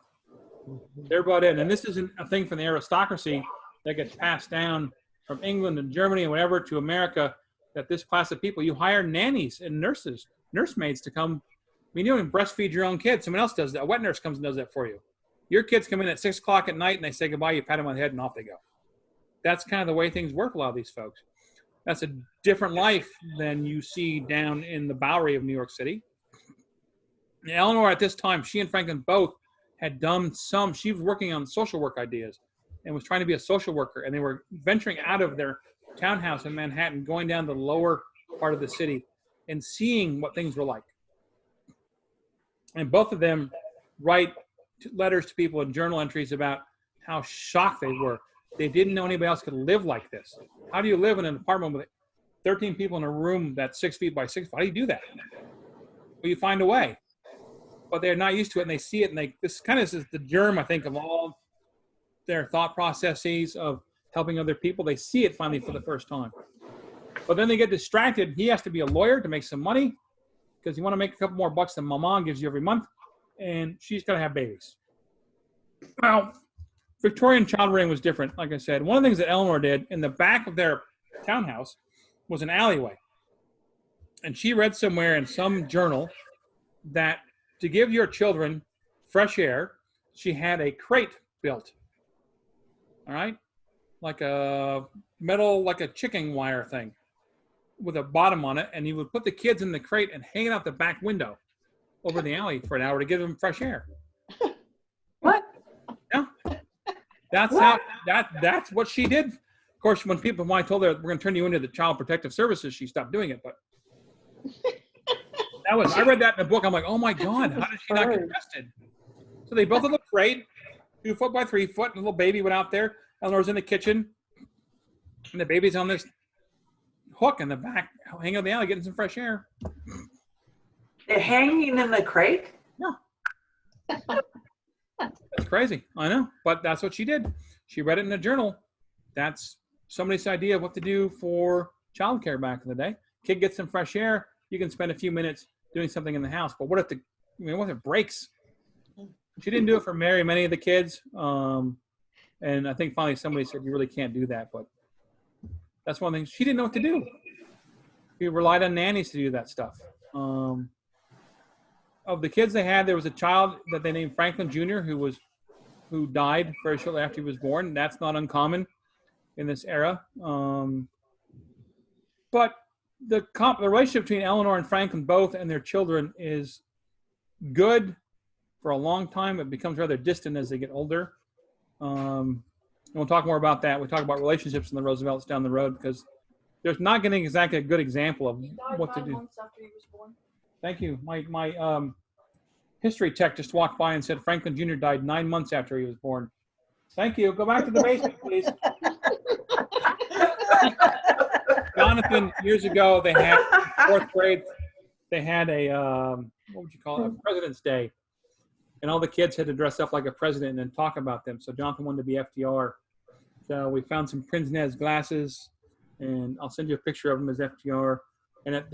They're brought in. And this isn't a thing from the aristocracy that gets passed down from England and Germany and whatever to America, that this class of people, you hire nannies and nursemaids to come. I mean, you don't even breastfeed your own kids. Someone else does that. A wet nurse comes and does that for you. Your kids come in at 6 o'clock at night and they say goodbye. You pat them on the head and off they go. That's kind of the way things work for a lot of these folks. That's a different life than you see down in the Bowery of New York City. Eleanor, at this time, she and Franklin both had done she was working on social work ideas and was trying to be a social worker. And they were venturing out of their townhouse in Manhattan, going down to the lower part of the city and seeing what things were like. And both of them write letters to people and journal entries about how shocked they were. They didn't know anybody else could live like this. How do you live in an apartment with 13 people in a room that's 6 feet by 6 feet? How do you do that? Well, you find a way. But they're not used to it, and they see it, and this kind of is the germ, I think, of all their thought processes of helping other people. They see it finally for the first time. But then they get distracted. He has to be a lawyer to make some money because you want to make a couple more bucks than Mama gives you every month, and she's got to have babies. Well, Victorian child rearing was different, like I said. One of the things that Eleanor did in the back of their townhouse was an alleyway. And she read somewhere in some journal that to give your children fresh air, she had a crate built. All right? Like a metal, like a chicken wire thing with a bottom on it. And you would put the kids in the crate and hang it out the back window over the alley for an hour to give them fresh air. What? Yeah. That's what she did. Of course, when I told her we're going to turn you into the Child Protective Services, she stopped doing it. But I read that in the book. I'm like, oh my God, how did she not get arrested? So they both look great, 2 foot by 3 foot. And a little baby went out there. Eleanor's in the kitchen, and the baby's on this hook in the back, hanging out the alley, getting some fresh air. They're hanging in the crate? That's crazy. I know, but that's what she did. She read it in a journal. That's somebody's idea of what to do for childcare back in the day. Kid gets some fresh air. You can spend a few minutes doing something in the house. But what if what if it breaks? She didn't do it for many of the kids. And I think finally somebody said, you really can't do that. But that's one thing. She didn't know what to do. She relied on nannies to do that stuff. Of the kids they had, there was a child that they named Franklin Jr. who died very shortly after he was born. That's not uncommon in this era. But the relationship between Eleanor and Franklin both and their children is good for a long time. It becomes rather distant as they get older. And we'll talk more about that. We'll talk about relationships in the Roosevelts down the road because there's not getting exactly a good example of what to do. Months after he was born. Thank you. My history tech just walked by and said Franklin Jr. died 9 months after he was born. Thank you. Go back to the basement, please. Jonathan, years ago, they had fourth grade. They had a what would you call it? A President's Day, and all the kids had to dress up like a president and then talk about them. So Jonathan wanted to be FDR. So we found some pince-nez glasses, and I'll send you a picture of him as FDR. And at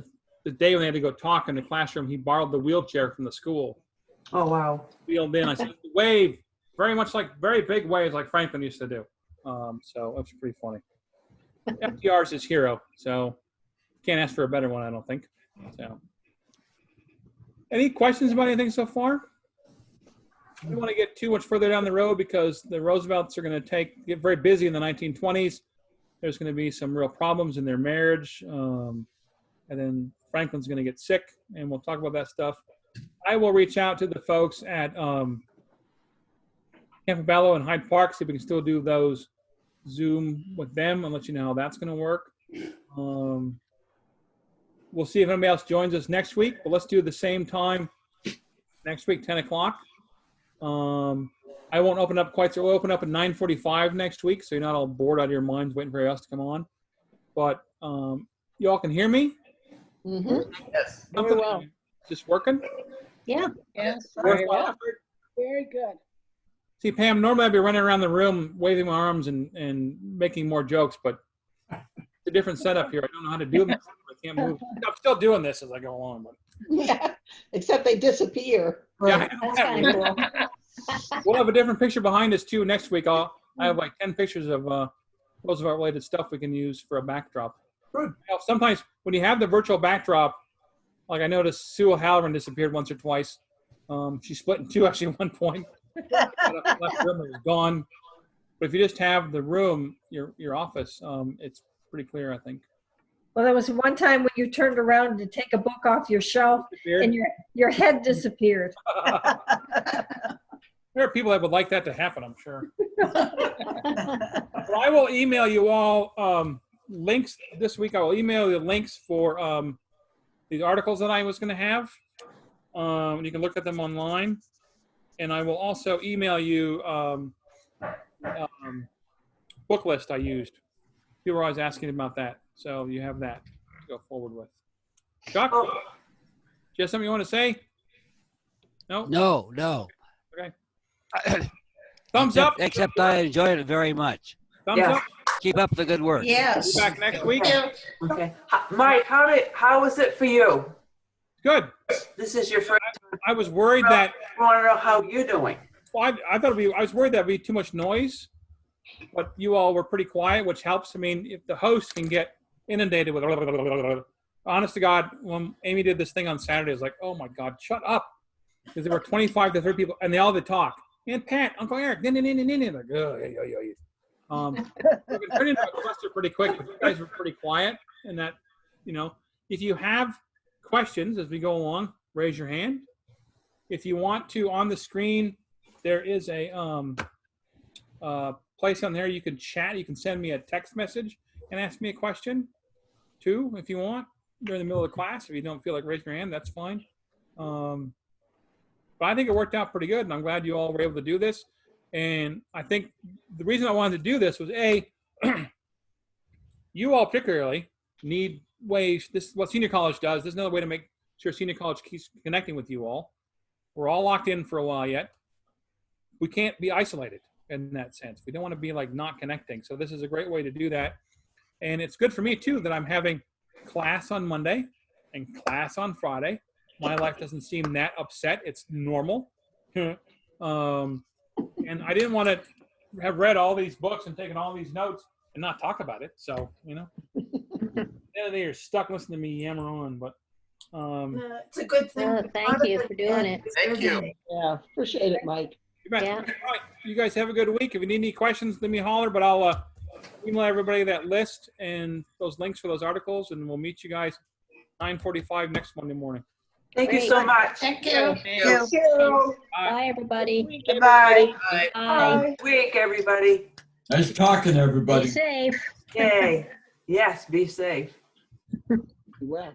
the day when they had to go talk in the classroom, he borrowed the wheelchair from the school. Oh, wow. Wheeled in. I said, wave, very much like very big waves like Franklin used to do. So that's pretty funny. FDR's his hero, so can't ask for a better one, I don't think. So, any questions about anything so far? I don't want to get too much further down the road because the Roosevelts are going to get very busy in the 1920s. There's going to be some real problems in their marriage, and then Franklin's going to get sick, and we'll talk about that stuff. I will reach out to the folks at Campobello and Hyde Park, see if we can still do those Zoom with them and let you know how that's going to work. We'll see if anybody else joins us next week, but let's do the same time next week, 10 o'clock. I won't open up quite so we'll open up at 9:45 next week, so you're not all bored out of your minds waiting for everybody else to come on. But you all can hear me? Mm-hmm. Yes. Very well. Just working? Yeah. Yes, Very well. very good. See, Pam, normally I'd be running around the room waving my arms and making more jokes, but it's a different setup here. I don't know how to do them. I can't move. I'm still doing this as I go along. But. Yeah, except they disappear. Yeah, That's kind of cool. we'll have a different picture behind us, too, next week. I have like 10 pictures of Roosevelt-related stuff we can use for a backdrop. Good. Sometimes when you have the virtual backdrop, like I noticed Sue O'Halloran disappeared once or twice. She split in two, actually, at one point. Left room was gone. But if you just have the room, your office, it's pretty clear, I think. Well, there was one time when you turned around to take a book off your shelf and your head disappeared. There are people that would like that to happen, I'm sure. Well, I will email you all links this week. I will email you links for these articles that I was going to have. You can look at them online. And I will also email you book list I used. People are always asking about that. So you have that to go forward with. Chuck, do you have something you want to say? No? No. Okay. Thumbs up. Except I enjoyed it very much. Thumbs up. Keep up the good work. Yes. Be back next week. Okay. Mike, how was it for you? Good. This is your first time. I was worried that I want to know how you're doing. well, I thought I was worried that'd be too much noise, but you all were pretty quiet, which helps. I mean, if the host can get inundated with, honest to God, when Amy did this thing on Saturday, I was like, oh my God, shut up, because there were 25 to 30 people, and they all had to talk. And Pat, Uncle Eric, like, we can turn into a cluster pretty quick. But you guys were pretty quiet, and that, if you have questions as we go along, raise your hand. If you want to, on the screen, there is a place on there you can chat. You can send me a text message and ask me a question, too, if you want, during the middle of the class. If you don't feel like raising your hand, that's fine. But I think it worked out pretty good, and I'm glad you all were able to do this. And I think the reason I wanted to do this was, A, you all particularly need ways. This is what senior college does. There's another way to make sure senior college keeps connecting with you all. We're all locked in for a while yet. We can't be isolated in that sense. We don't want to be like not connecting. So this is a great way to do that. And it's good for me too that I'm having class on Monday and class on Friday. My life doesn't seem that upset. It's normal. And I didn't want to have read all these books and taken all these notes and not talk about it. So, they're stuck listening to me yammer on, but It's a good thing. Oh, thank you for doing it. Thank you. Yeah, appreciate it, Mike. you bet. Yeah. All right. You guys have a good week. If you need any questions, let me holler, but I'll email everybody that list and those links for those articles, and we'll meet you guys 9:45 next Monday morning. Thank you so much. Thank you. Thank Bye, everybody. Goodbye. Bye. Bye. Good week, everybody. Nice talking to Be everybody. safe. Yay. Yes, be safe. Well.